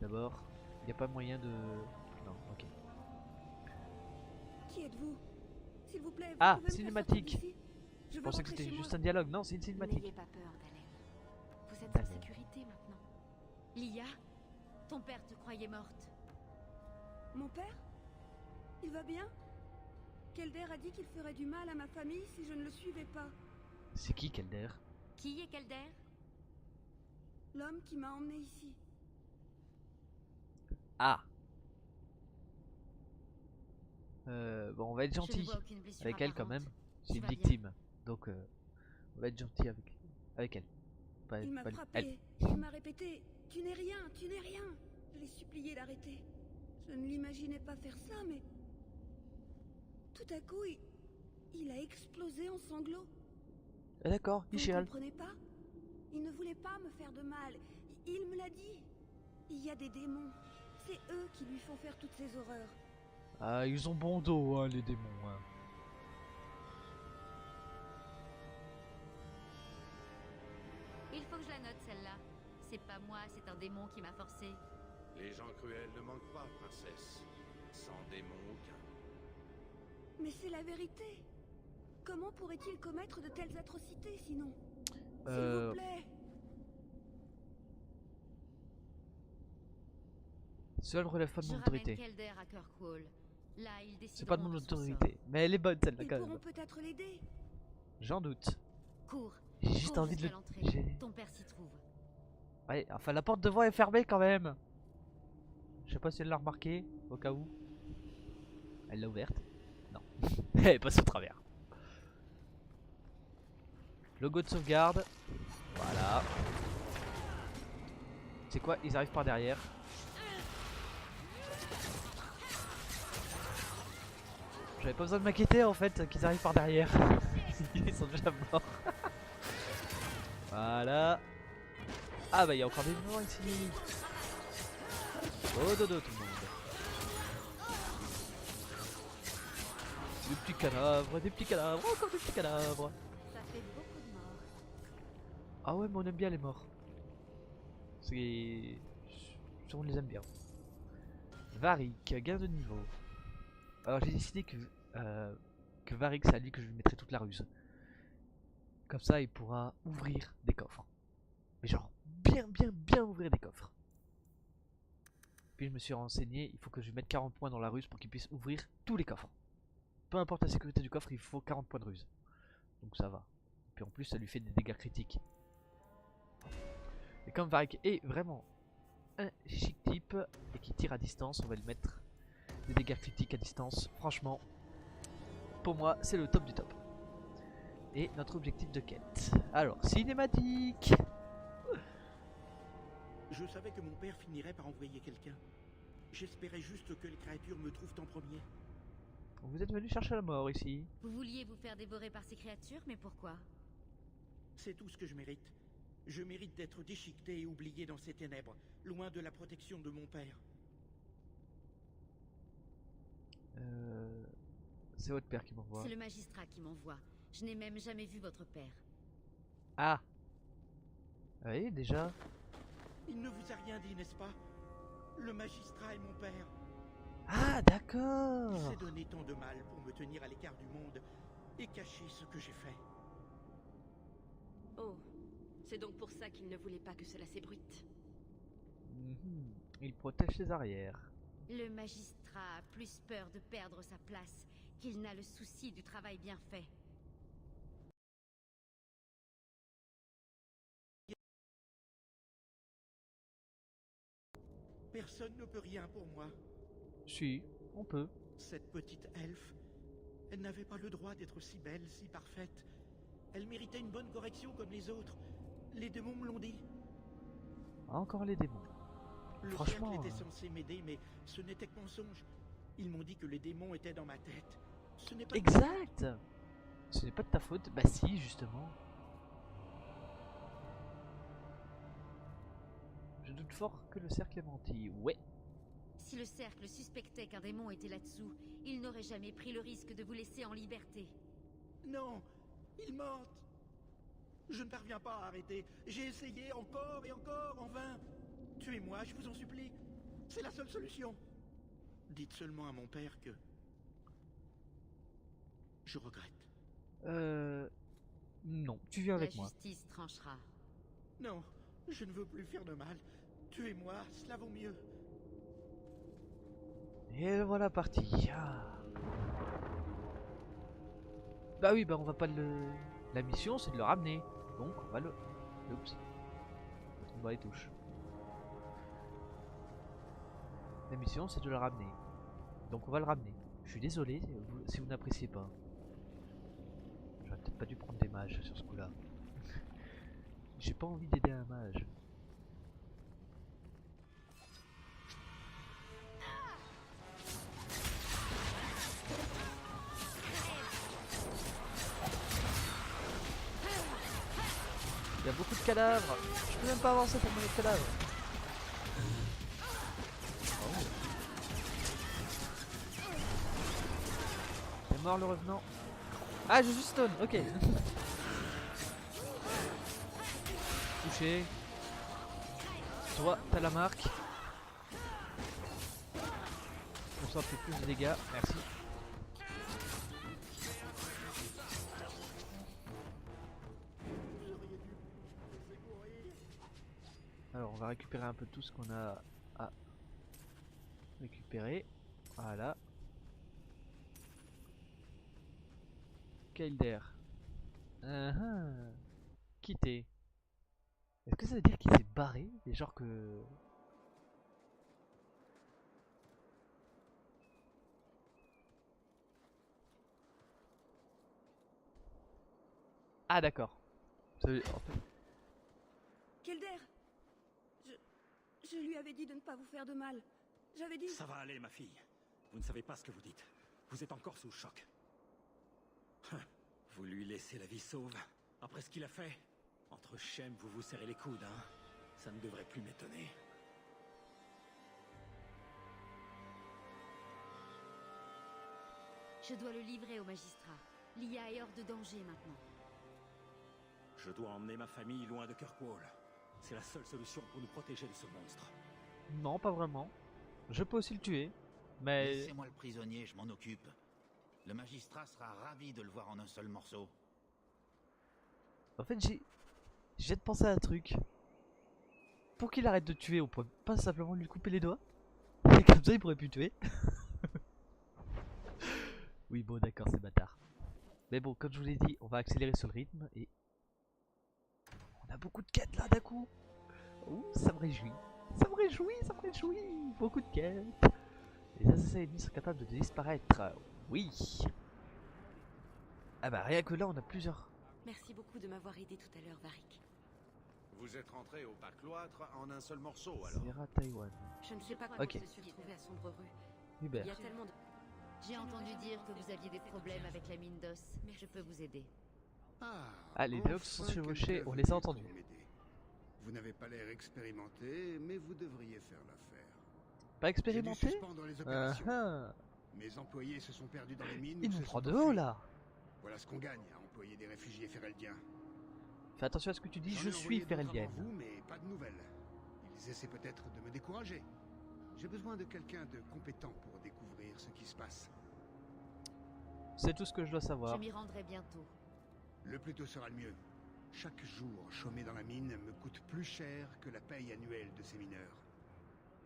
D'abord, il n'y a pas moyen de... Non, ok. Qui êtes-vous? S'il vous plaît, vous Ah, pouvez me faire cinématique. sortir d'ici? Je veux pensais que rentrer c'était chez juste moi. un dialogue. Non, c'est une cinématique. N'ayez pas peur, Dalen. Vous êtes en Dalen. sécurité maintenant. Lia, ton père te croyait morte. Mon père? Il va bien? Kelder a dit qu'il ferait du mal à ma famille si je ne le suivais pas. C'est qui, Kelder? Qui est Kelder? L'homme qui m'a emmené ici. Ah. Bon, on va être Je ne gentil vois aucune blessure avec elle quand apparente. même. C'est Tu une vas bien? victime. Donc, on va être gentil avec elle. Pas, Il m'a pas lui. frappé. Il m'a répété « Tu n'es rien, tu n'es rien !» Je l'ai supplié d'arrêter. Je ne l'imaginais pas faire ça, mais... Tout à coup, il a explosé en sanglots. Ah, d'accord, Vous ne Michel. comprenez pas? Il ne voulait pas me faire de mal. Il me l'a dit. Il y a des démons. C'est eux qui lui font faire toutes ces horreurs. Ah, ils ont bon dos, hein, les démons. Hein. Il faut que je la note celle-là. C'est pas moi, c'est un démon qui m'a forcé. Les gens cruels ne manquent pas, princesse. Sans démon aucun. Mais c'est la vérité. Comment pourrait-il commettre de telles atrocités sinon? S'il vous plaît. Cela ne relève pas de Je mon ramène autorité. Kelder à Kirkwall. Là, il décide. C'est pas de mon autorité. Mais elle est bonne celle-là Ils quand pourront même. peut-être l'aider. J'en doute. Cours. J'ai juste Cours envie de jusqu'à le... l'entrée. Ton père s'y trouve. Ouais, enfin la porte devant est fermée quand même. Je sais pas si elle l'a remarqué, au cas où. Elle l'a ouverte. Non. Elle passe au travers. Logo de sauvegarde. Voilà. C'est quoi? Ils arrivent par derrière. J'avais pas besoin de m'inquiéter en fait qu'ils arrivent par derrière. Ils sont déjà morts. Voilà. Ah bah il y a encore des morts ici. Oh dodo tout le monde. Des petits cadavres, encore des petits cadavres. Ça fait beaucoup de morts. Ah ouais mais on aime bien les morts. C'est... On les aime bien. Varric, gain de niveau. Alors j'ai décidé que Varric c'est à lui que je lui mettrai toute la ruse. Comme ça il pourra ouvrir des coffres. Mais genre bien ouvrir des coffres. Puis je me suis renseigné, il faut que je lui mette 40 points dans la ruse pour qu'il puisse ouvrir tous les coffres. Peu importe la sécurité du coffre, il faut 40 points de ruse. Donc ça va. Puis en plus ça lui fait des dégâts critiques. Et comme Varric est vraiment un chic type et qui tire à distance, on va lui mettre des dégâts critiques à distance. Franchement, pour moi c'est le top du top. Et notre objectif de quête. Alors, cinématique. Je savais que mon père finirait par envoyer quelqu'un. J'espérais juste que les créatures me trouvent en premier. Vous êtes venu chercher la mort ici. Vous vouliez vous faire dévorer par ces créatures, mais pourquoi? C'est tout ce que je mérite. Je mérite d'être déchiqueté et oublié dans ces ténèbres, loin de la protection de mon père. C'est votre père qui m'envoie. C'est le magistrat qui m'envoie. Je n'ai même jamais vu votre père. Ah. Oui, déjà. Il ne vous a rien dit, n'est-ce pas? Le magistrat est mon père. Ah, d'accord. Il s'est donné tant de mal pour me tenir à l'écart du monde et cacher ce que j'ai fait. Oh, c'est donc pour ça qu'il ne voulait pas que cela s'ébruite. Il protège ses arrières. Le magistrat a plus peur de perdre sa place qu'il n'a le souci du travail bien fait. Personne ne peut rien pour moi. Si, on peut. Cette petite elfe, elle n'avait pas le droit d'être si belle, si parfaite. Elle méritait une bonne correction comme les autres. Les démons me l'ont dit. Ah, encore les démons. Le Franchement, cercle était censé m'aider, mais ce n'était que mensonge. Ils m'ont dit que les démons étaient dans ma tête. Ce n'est pas exact. Ce n'est pas de ta faute. Bah si, justement. Je doute fort que le cercle ait menti. Ouais. Si le cercle suspectait qu'un démon était là-dessous, il n'aurait jamais pris le risque de vous laisser en liberté. Non, ils mentent. Je ne parviens pas à arrêter. J'ai essayé encore et encore, en vain. Tuez-moi, je vous en supplie. C'est la seule solution. Dites seulement à mon père que... je regrette. Non, tu viens avec moi. La justice tranchera. Non, je ne veux plus faire de mal. Tuez-moi, cela vaut mieux. Et le voilà parti. Ah. Bah oui, bah on va pas le... La mission c'est de le ramener. Donc on va le... Oups. On va les touches. La mission c'est de le ramener. Donc on va le ramener. Je suis désolé si vous n'appréciez pas. J'aurais peut-être pas dû prendre des mages sur ce coup là. J'ai pas envie d'aider un mage. Il y a beaucoup de cadavres. Je peux même pas avancer pour les cadavres. Oh. T'es mort le revenant. Ah, je suis stone, ok. Touché. Toi, t'as la marque. Comme ça, on fait plus de dégâts. Merci. Alors, on va récupérer un peu tout ce qu'on a à récupérer. Voilà. Kailder. Quitté. Est-ce que ça veut dire qu'il s'est barré? Et genre que... Ah d'accord. Kelder, je lui avais dit de ne pas vous faire de mal. J'avais dit... Ça va aller, ma fille. Vous ne savez pas ce que vous dites. Vous êtes encore sous le choc. Vous lui laissez la vie sauve. Après ce qu'il a fait, entre Shem, vous vous serrez les coudes, hein. Ça ne devrait plus m'étonner. Je dois le livrer au magistrat. Lia est hors de danger maintenant. Je dois emmener ma famille loin de Kirkwall. C'est la seule solution pour nous protéger de ce monstre. Non, pas vraiment. Je peux aussi le tuer, mais... Laissez-moi le prisonnier, je m'en occupe. Le magistrat sera ravi de le voir en un seul morceau. En fait, j'ai de penser à un truc. Pour qu'il arrête de tuer, on pourrait pas simplement lui couper les doigts? Et comme ça, il pourrait plus tuer. Oui, bon, d'accord, c'est bâtard. Mais bon, comme je vous l'ai dit, on va accélérer sur le rythme et... On a beaucoup de quêtes là d'un coup. Ouh, ça me réjouit. Ça me réjouit, ça me réjouit. Beaucoup de quêtes. Les assassins ennemis sont capables de disparaître. Oui. Ah bah rien que là, on a plusieurs. Merci beaucoup de m'avoir aidé tout à l'heure, Varric. Vous êtes rentré au bac cloître en un seul morceau alors. Sierra Taïwan. Je ne sais pas Ok. comment je suis retrouvé à Sombre Rue. Hubert. Il y a tellement de... J'ai entendu dire que vous aviez des problèmes avec la mine d'os. Je peux vous aider. Ah, les dialogues sont chevauchés, on les a entendus. Vous n'avez pas l'air expérimenté, mais vous devriez faire l'affaire. Pas expérimenté? J'ai dû suspendre les opérations. Mes employés se sont perdus dans les mines. Ils ou nous se prennent sont de haut enfuis. là. Voilà ce qu'on gagne à employer des réfugiés fereldiens. Fais attention à ce que tu dis, J'en je ai suis envoyé d'autres fereldienne. avant vous, mais pas de nouvelles. Ils essaient peut-être de me décourager. J'ai besoin de quelqu'un de compétent pour découvrir ce qui se passe. C'est tout ce que je dois savoir. Je m'y rendrai bientôt. Le plus tôt sera le mieux. Chaque jour chômé dans la mine me coûte plus cher que la paye annuelle de ces mineurs.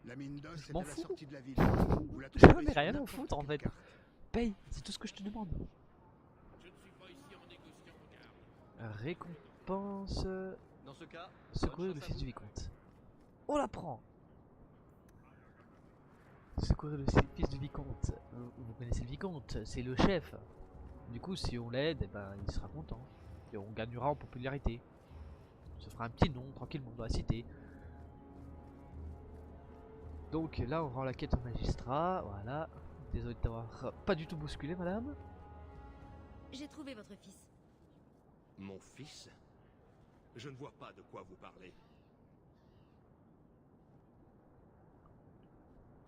La mine d'os est à m'en la fous. sortie de la ville. Vous la J'en trouverez ai sur rien à n'importe foutre en quelle fait. carte. Paye, c'est tout ce que je te demande. Je ne suis pas ici en négociant de garde. Récompense. Dans ce cas, Secourir bonne le chance à fils vous. du vicomte. On la prend. Secourir le fils du vicomte. Vous connaissez le vicomte, c'est le chef. Du coup, si on l'aide, eh ben, il sera content. Et on gagnera en popularité. On se fera un petit nom tranquillement dans la cité. Donc là, on rend la quête au magistrat. Voilà. Désolé de t'avoir pas du tout bousculé, madame. J'ai trouvé votre fils. Mon fils? Je ne vois pas de quoi vous parlez.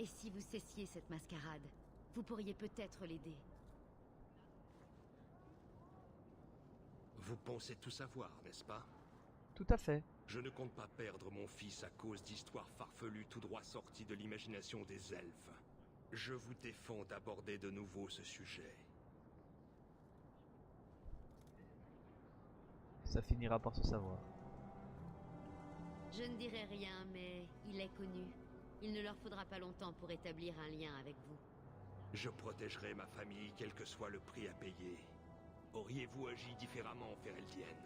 Et si vous cessiez cette mascarade, vous pourriez peut-être l'aider. Vous pensez tout savoir, n'est-ce pas? Tout à fait. Je ne compte pas perdre mon fils à cause d'histoires farfelues tout droit sorties de l'imagination des elfes. Je vous défends d'aborder de nouveau ce sujet. Ça finira par se savoir. Je ne dirai rien, mais il est connu. Il ne leur faudra pas longtemps pour établir un lien avec vous. Je protégerai ma famille, quel que soit le prix à payer. Auriez-vous agi différemment, Fereldienne?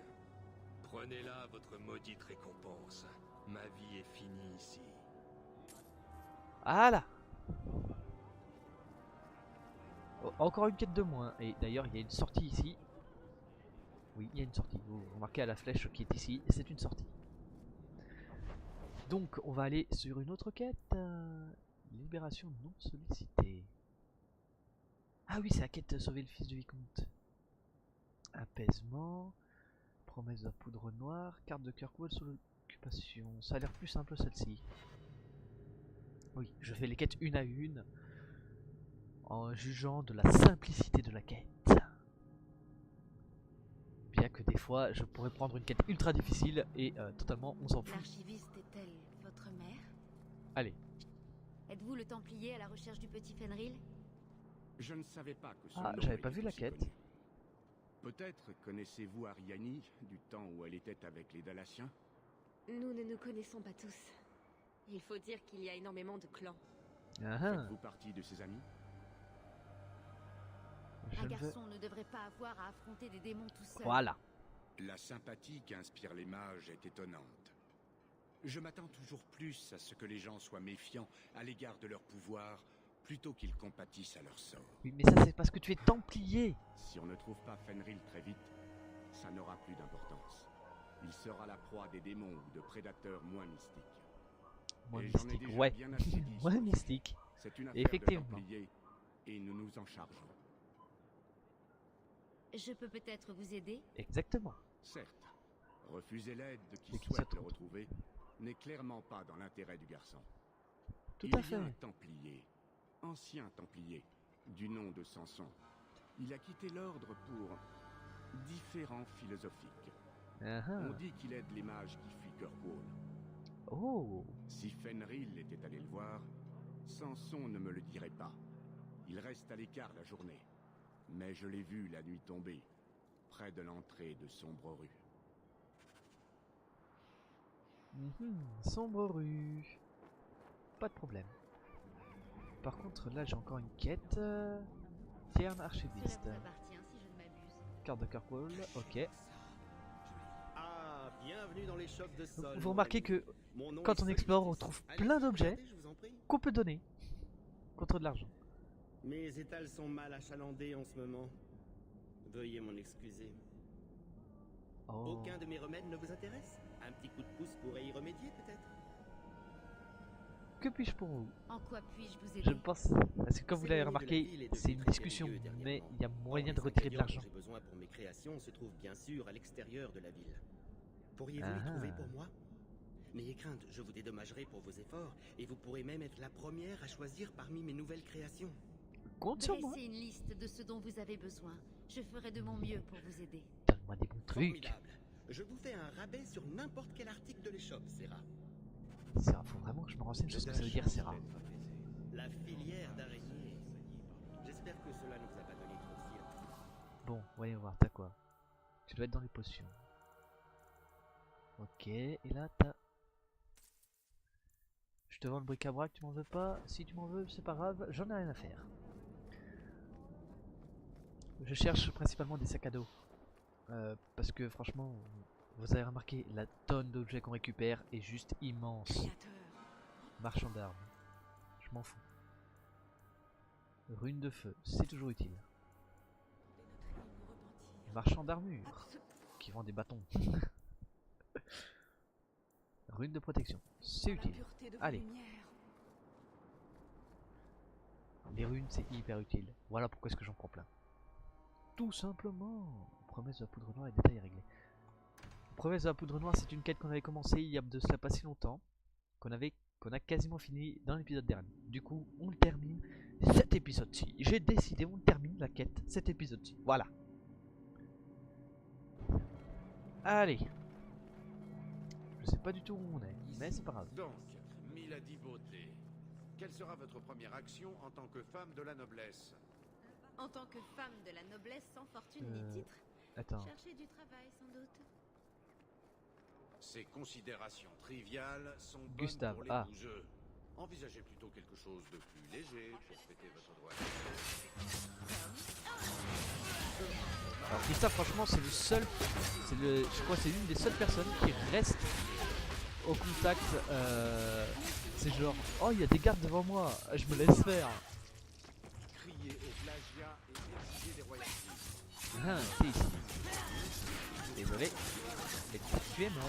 Prenez là votre maudite récompense. Ma vie est finie ici. Voilà. Oh, encore une quête de moins. Et d'ailleurs, il y a une sortie ici. Oui, il y a une sortie. Vous remarquez à la flèche qui est ici, c'est une sortie. Donc, on va aller sur une autre quête. Libération non sollicitée. Ah oui, c'est la quête de sauver le fils du vicomte. Apaisement. Promesse de la poudre noire. Carte de Kirkwall sous l'occupation. Ça a l'air plus simple celle-ci. Oui, je fais les quêtes une à une. En jugeant de la simplicité de la quête. Bien que des fois, je pourrais prendre une quête ultra difficile et totalement on s'en fout. L'archiviste est-elle votre mère? Allez. Êtes-vous le Templier à la recherche du petit Fenrir? Je ne savais pas que son Ah, nom j'avais pas était vu la aussi quête. connu. Peut-être connaissez-vous Ariani du temps où elle était avec les Dalaciens? Nous ne nous connaissons pas tous. Il faut dire qu'il y a énormément de clans. Faites-vous partie de ses amis? Un garçon ne devrait pas avoir à affronter des démons tout seul. Voilà. La sympathie qu'inspirent les mages est étonnante. Je m'attends toujours plus à ce que les gens soient méfiants à l'égard de leur pouvoir, plutôt qu'ils compatissent à leur sort. Oui, mais ça c'est parce que tu es templier. Si on ne trouve pas Fenrir très vite, ça n'aura plus d'importance. Il sera la proie des démons ou de prédateurs moins mystiques. Moins Et j'en ai mystique, déjà ouais. bien assez dit Moins sur ce mystique. sujet. C'est une affaire Effectivement. de templiers, et nous nous en chargeons. Je peux peut-être vous aider? Exactement. Certes, refuser l'aide de qui Et qui souhaite se le retrouver n'est clairement pas dans l'intérêt du garçon. Tout Il à y fait. a un templier, ancien templier, du nom de Samson. Il a quitté l'ordre pour différents philosophiques. On dit qu'il aide les mages qui fuient Kirkwall. Oh. Si Fenrir était allé le voir, Samson ne me le dirait pas. Il reste à l'écart la journée. Mais je l'ai vu la nuit tombée, près de l'entrée de Sombre Rue. Sombre rue. Pas de problème. Par contre, là j'ai encore une quête. Tierne archiviste. Cela vous appartient si je ne m'abuse. Carte de Kirkwall, ok. Ah, bienvenue dans les shops de sol. Vous remarquez que Mon nom quand est on explore, on Solidus. trouve Allez, plein d'objets je vous en prie. qu'on peut donner contre de l'argent. Mes étals sont mal achalandés en ce moment. Veuillez m'en excuser. Oh. Aucun de mes remèdes ne vous intéresse? Un petit coup de pouce pourrait y remédier, peut-être? Que puis-je pour vous? En quoi puis-je vous aider? Je pense, parce que comme vous l'avez remarqué, c'est une discussion, mais il y a moyen de retirer de l'argent. J'ai besoin pour mes créations se trouve bien sûr à l'extérieur de la ville. Pourriez-vous les trouver pour moi? N'ayez crainte, je vous dédommagerai pour vos efforts, et vous pourrez même être la première à choisir parmi mes nouvelles créations. Compte sur moi. Dressez une liste de ce dont vous avez besoin. Je ferai de mon mieux pour vous aider. Donne-moi des bons trucs. Formidable. Je vous fais un rabais sur n'importe quel article de l'échoppe, Serra. Serra, faut vraiment que je me renseigne sur ce que ça veut dire, Serra. La filière d'araignée. J'espère que cela ne vous a pas donné trop de fil. Bon, voyons voir, t'as quoi? Tu dois être dans les potions. Ok, et là t'as... Je te vends le bric-à-brac, tu m'en veux pas? Si tu m'en veux, c'est pas grave, j'en ai rien à faire. Je cherche principalement des sacs à dos. Parce que franchement, vous avez remarqué, la tonne d'objets qu'on récupère est juste immense. Marchand d'armes. Je m'en fous. Rune de feu, c'est toujours utile. Marchand d'armure, qui vend des bâtons. Rune de protection, c'est utile. Allez. Les runes, c'est hyper utile. Voilà pourquoi est-ce que j'en prends plein. Tout simplement. Promesse de la poudre noire et détails réglés. Promesse de la poudre noire, c'est une quête qu'on avait commencé il y a de cela pas si longtemps. Qu'on a quasiment fini dans l'épisode dernier. Du coup, on le termine cet épisode-ci. J'ai décidé, on termine la quête cet épisode-ci. Voilà. Allez. Je sais pas du tout où on est, mais c'est pas grave. Donc, Milady Beauté, quelle sera votre première action en tant que femme de la noblesse? En tant que femme de la noblesse sans fortune ni titre, attends. Chercher du travail sans doute. Ces considérations triviales sont bonnes Gustave, pour les bougeux. Envisagez plutôt quelque chose de plus léger pour fêter votre droit. Alors Gustave, franchement, c'est le seul, je crois que c'est l'une des seules personnes qui reste au contact. C'est genre, oh il y a des gardes devant moi, je me laisse faire. Crier au plagiat et exiger des royalties. Ah, c'est ici. Désolé, mais tu es mort.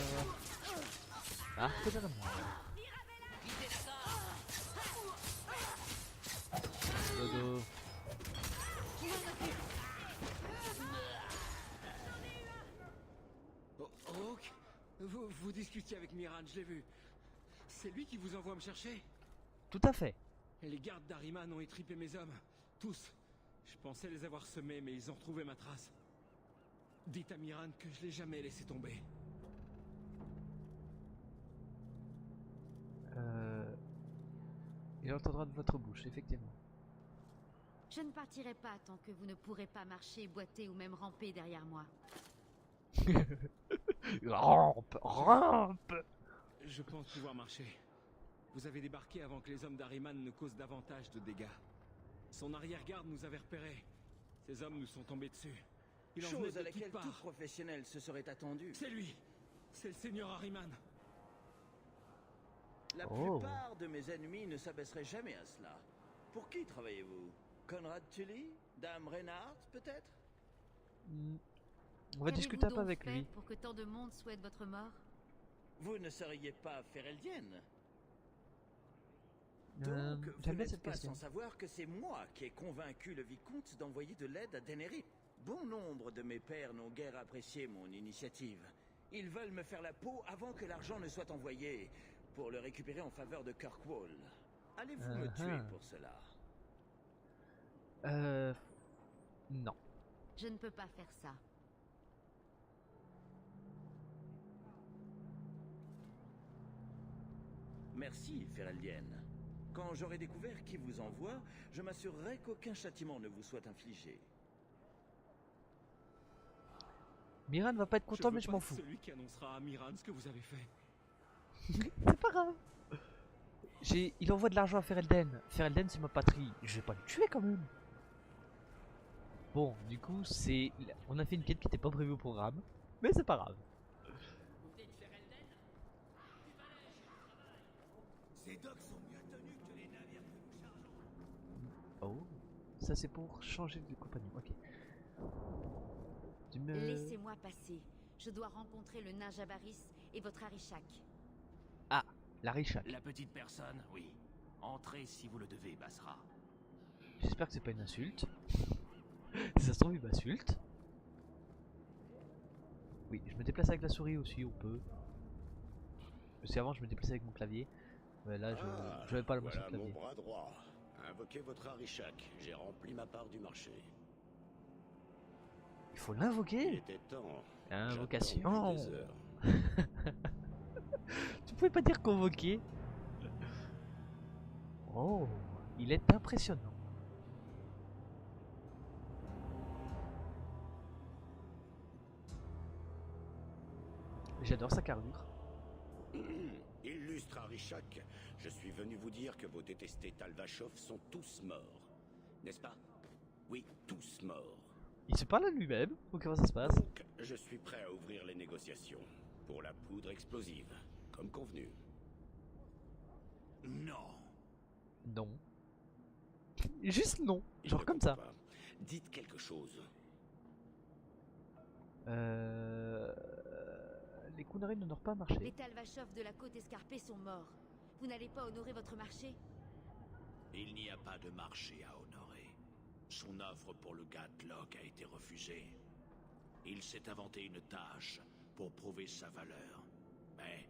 Ah, c'est pas moi. Dodo. Hawk, vous discutiez avec Miran, je l'ai vu. C'est lui qui vous envoie me chercher? Tout à fait. Et les gardes d'Ariman ont étripé mes hommes. Tous. Je pensais les avoir semés, mais ils ont retrouvé ma trace. Dites à Miran que je l'ai jamais laissé tomber. Il entendra de votre bouche, effectivement. Je ne partirai pas tant que vous ne pourrez pas marcher, boiter ou même ramper derrière moi. Rampe, rampe. Je pense pouvoir marcher. Vous avez débarqué avant que les hommes d'Ariman ne causent davantage de dégâts. Son arrière-garde nous avait repérés. Ces hommes nous sont tombés dessus. Il en venait Chose de à laquelle toutes parts. tout professionnel se serait attendu. C'est lui. C'est le seigneur Ahriman. La plupart de mes ennemis ne s'abaisseraient jamais à cela. Pour qui travaillez-vous? Conrad Tully? Dame Reynard, peut-être? On va discuter un peu avec lui. Pour que tant de monde souhaite votre mort? Vous ne seriez pas Fereldienne? Donc, vous n'êtes pas sans savoir que c'est moi qui ai convaincu le vicomte d'envoyer de l'aide à Daenerys. Bon nombre de mes pairs n'ont guère apprécié mon initiative. Ils veulent me faire la peau avant que l'argent ne soit envoyé, pour le récupérer en faveur de Kirkwall. Allez-vous me tuer pour cela? Non. Je ne peux pas faire ça. Merci, Fereldienne. Quand j'aurai découvert qui vous envoie, je m'assurerai qu'aucun châtiment ne vous soit infligé. Miran va pas être content, mais je m'en fous. Celui qui annoncera à Miran ce que vous avez fait. C'est pas grave. Il envoie de l'argent à Ferelden. Ferelden, c'est ma patrie. Je vais pas le tuer quand même. Bon, du coup, on a fait une quête qui était pas prévue au programme, mais c'est pas grave. Ces docks sont mieux tenus que les navires que nous chargeons. Oh, ça c'est pour changer de compagnon. Ok. Laissez-moi passer. Je dois rencontrer le nain Jabaris et votre Arishak. Ah, l'Arishak. La petite personne, oui. Entrez si vous le devez, Basra. J'espère que c'est pas une insulte. Si ça se trouve, il m'insulte. Oui, je me déplace avec la souris aussi, on peut. Parce qu'avant, je me déplaçais avec mon clavier. Mais là, je n'avais pas le motion voilà clavier. Mon bras droit. Invoquez votre Arishak. J'ai rempli ma part du marché. Il faut l'invoquer. Il était temps. Invocation. Tu pouvais pas dire convoquer. Oh, il est impressionnant. J'adore sa carrure. Illustre Arishak, je suis venu vous dire que vos détestés Talvachov sont tous morts. N'est-ce pas? Oui, tous morts. Il se parle à lui-même, ou comment ça se passe? Donc, je suis prêt à ouvrir les négociations. Pour la poudre explosive, comme convenu. Non. Non. Juste non, genre comme ça. Dites quelque chose. Les Kunari n'honorent pas marché. Les Talvachov de la côte escarpée sont morts. Vous n'allez pas honorer votre marché? Il n'y a pas de marché à honorer. Son offre pour le Gatlock a été refusée. Il s'est inventé une tâche pour prouver sa valeur. Mais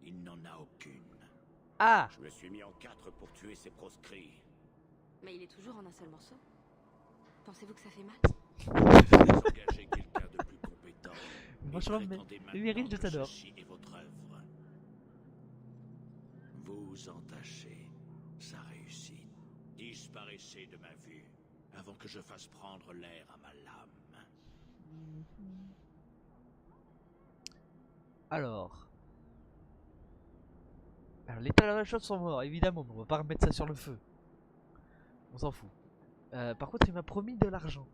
il n'en a aucune. Ah! Je me suis mis en 4 pour tuer ces proscrits. Mais il est toujours en un seul morceau. Pensez-vous que ça fait mal? Désengager quelqu'un de plus compétent. Franchement, Meryl, je t'adore. Ceci est votre œuvre. Vous entachez sa réussite. Disparaissez de ma vue avant que je fasse prendre l'air à ma lame. Alors les Talvachov sont morts, évidemment, mais on va pas remettre ça sur le feu. On s'en fout. Par contre, il m'a promis de l'argent.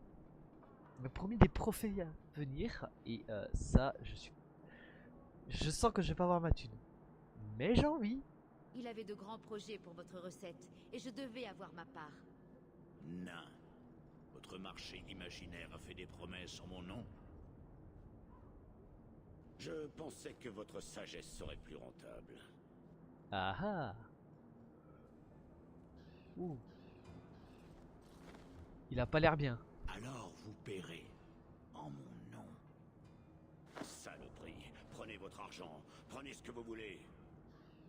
Il m'a promis des prophéties à venir. Et ça, je sens que je vais pas avoir ma thune. Mais j'ai envie. Il avait de grands projets pour votre recette, et je devais avoir ma part. Nain. Votre marché imaginaire a fait des promesses en mon nom. Je pensais que votre sagesse serait plus rentable. Ah ah. Ouh. Il a pas l'air bien. Alors vous paierez en mon nom. Saloperie, prenez votre argent, prenez ce que vous voulez.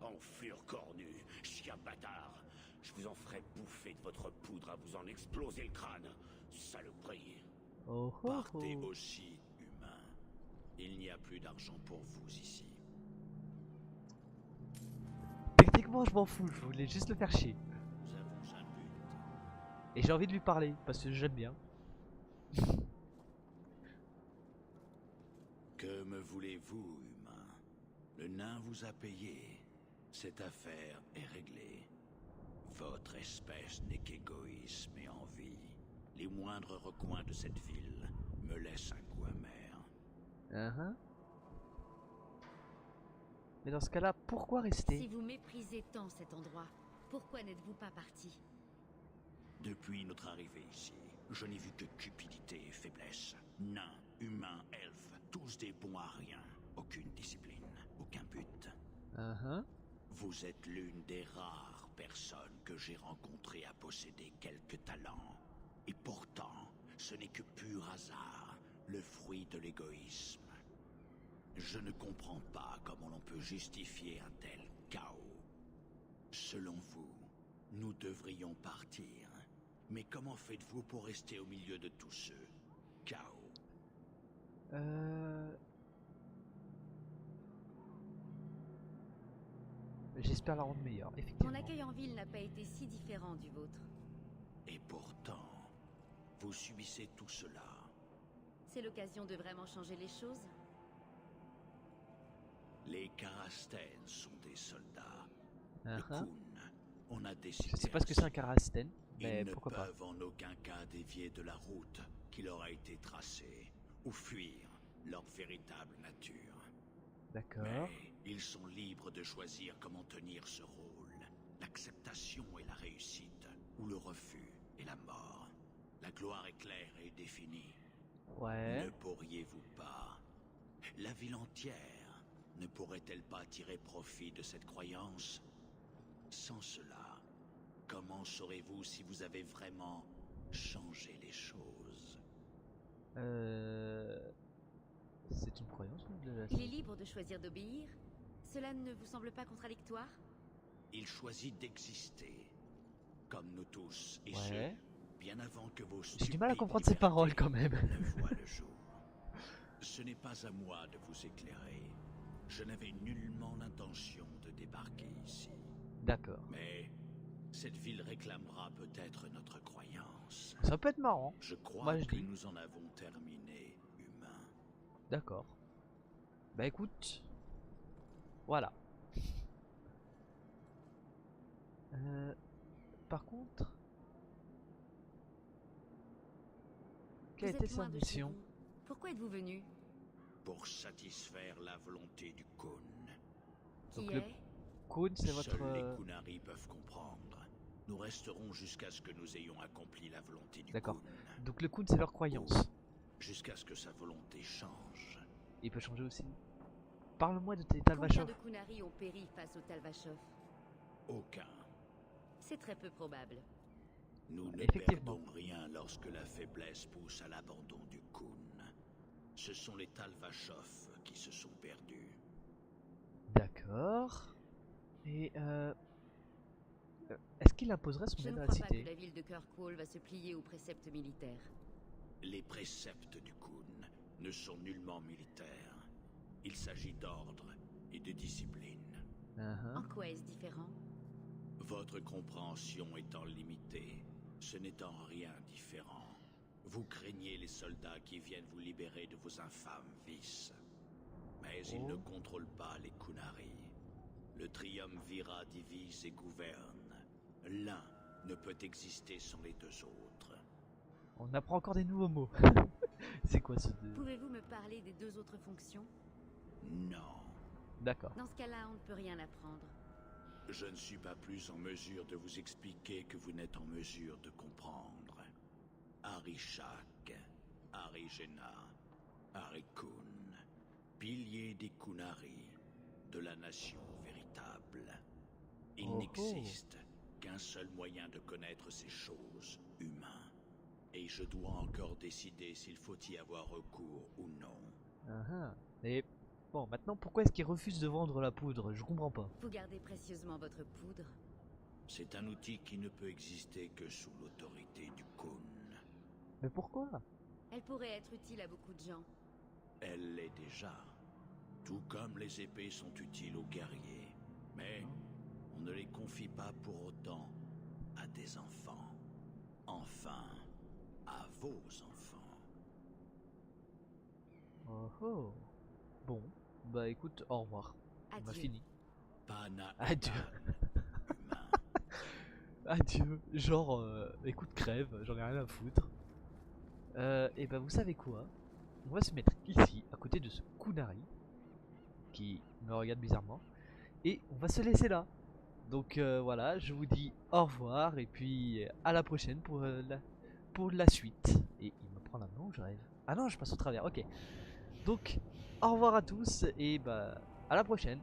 Enflure cornu, chien bâtard. Je vous en ferai bouffer de votre poudre à vous en exploser le crâne. Saloperie. Oh, oh, Partez oh. aussi, humain. Il n'y a plus d'argent pour vous ici. Techniquement, je m'en fous, je voulais juste le faire chier. Nous avons un but. Et j'ai envie de lui parler, parce que j'aime bien. Que me voulez-vous, humain? Le nain vous a payé. Cette affaire est réglée. Votre espèce n'est qu'égoïsme et envie. Les moindres recoins de cette ville me laissent un goût amer. Mais dans ce cas-là, pourquoi rester? Si vous méprisez tant cet endroit, pourquoi n'êtes-vous pas parti? Depuis notre arrivée ici, je n'ai vu que cupidité et faiblesse. Nains, humains, elfes, tous des bons à rien. Aucune discipline, aucun but. Vous êtes l'une des rares personnes que j'ai rencontrées à posséder quelques talents. Et pourtant, ce n'est que pur hasard, le fruit de l'égoïsme. Je ne comprends pas comment l'on peut justifier un tel chaos. Selon vous, nous devrions partir. Mais comment faites-vous pour rester au milieu de tous ceux? Chaos. J'espère la rendre meilleure, effectivement. Mon accueil en ville n'a pas été si différent du vôtre. Et pourtant, vous subissez tout cela. C'est l'occasion de vraiment changer les choses? Les Karasten sont des soldats. Le Kun, on a décidé. Je sais pas ce que c'est un Karasten, mais pourquoi pas. Ils ne peuvent en aucun cas dévier de la route qui leur a été tracée, ou fuir leur véritable nature. D'accord. Mais ils sont libres de choisir comment tenir ce rôle. L'acceptation et la réussite, ou le refus et la mort. La gloire est claire et définie. Ouais. Ne pourriez-vous pas? La ville entière ne pourrait-elle pas tirer profit de cette croyance? Sans cela, comment saurez-vous si vous avez vraiment changé les choses? C'est une croyance ou de la... Il est libre de choisir d'obéir. Cela ne vous semble pas contradictoire? Il choisit d'exister, comme nous tous, et ouais. ce, bien avant que vos J'ai du mal à comprendre ces paroles quand même. ne voient le jour. Ce n'est pas à moi de vous éclairer. Je n'avais nullement l'intention de débarquer ici. D'accord. Mais cette ville réclamera peut-être notre croyance. Ça peut être marrant. Je crois moi, que nous en avons terminé, humain. D'accord. Bah écoute, voilà. Par contre, quelle était sa mission? Pourquoi êtes-vous venu? Pour satisfaire la volonté du Kun. Qui est? Kun, c'est votre... Seuls les Kunari peuvent comprendre. Nous resterons jusqu'à ce que nous ayons accompli la volonté du D'accord. Khun. Donc le Khun, c'est leur croyance. Jusqu'à ce que sa volonté change. Il peut changer aussi. Parle-moi de tes Combien Talvachov. de Kunari ont péri face au Talvachov? Aucun. C'est très peu probable. Nous ne Effectivement. perdons rien lorsque la faiblesse pousse à l'abandon du Khun. Ce sont les Talvachov qui se sont perdus. D'accord. Et est-ce qu'il imposerait son Je aide ne à la crois pas que cité? la ville de Kirkwall va se plier aux préceptes militaires. Les préceptes du Khun ne sont nullement militaires. Il s'agit d'ordre et de discipline. En quoi est-ce différent? Votre compréhension étant limitée, ce n'est en rien différent. Vous craignez les soldats qui viennent vous libérer de vos infâmes vices. Mais ils ne contrôlent pas les Kunari. Le triumvirat divise et gouverne. L'un ne peut exister sans les deux autres. On apprend encore des nouveaux mots. C'est quoi ce deux? Pouvez-vous me parler des deux autres fonctions? Non. D'accord. Dans ce cas-là, on ne peut rien apprendre. Je ne suis pas plus en mesure de vous expliquer que vous n'êtes en mesure de comprendre. Arishak, Arigena, Arikun, pilier des Kunari, de la nation véritable. Il n'existe qu'un seul moyen de connaître ces choses, humain. Et je dois encore décider s'il faut y avoir recours ou non. Et bon, maintenant, pourquoi est-ce qu'il refuse de vendre la poudre? Je comprends pas. Vous gardez précieusement votre poudre. C'est un outil qui ne peut exister que sous l'autorité du Khun. Mais pourquoi? Elle pourrait être utile à beaucoup de gens. Elle l'est déjà. Tout comme les épées sont utiles aux guerriers. Mais on ne les confie pas pour autant à des enfants. Enfin, à vos enfants. Oh. Bon, bah écoute, au revoir. On a Adieu. fini. Pana Adieu. Adieu. Genre, écoute, crève, j'en ai rien à foutre. Et bah vous savez quoi? On va se mettre ici, à côté de ce Kunari, qui me regarde bizarrement. Et on va se laisser là. Donc voilà, je vous dis au revoir, et puis à la prochaine pour la suite. Et il me prend la main ou je rêve? Ah non, je passe au travers, ok. Donc, au revoir à tous, et bah à la prochaine.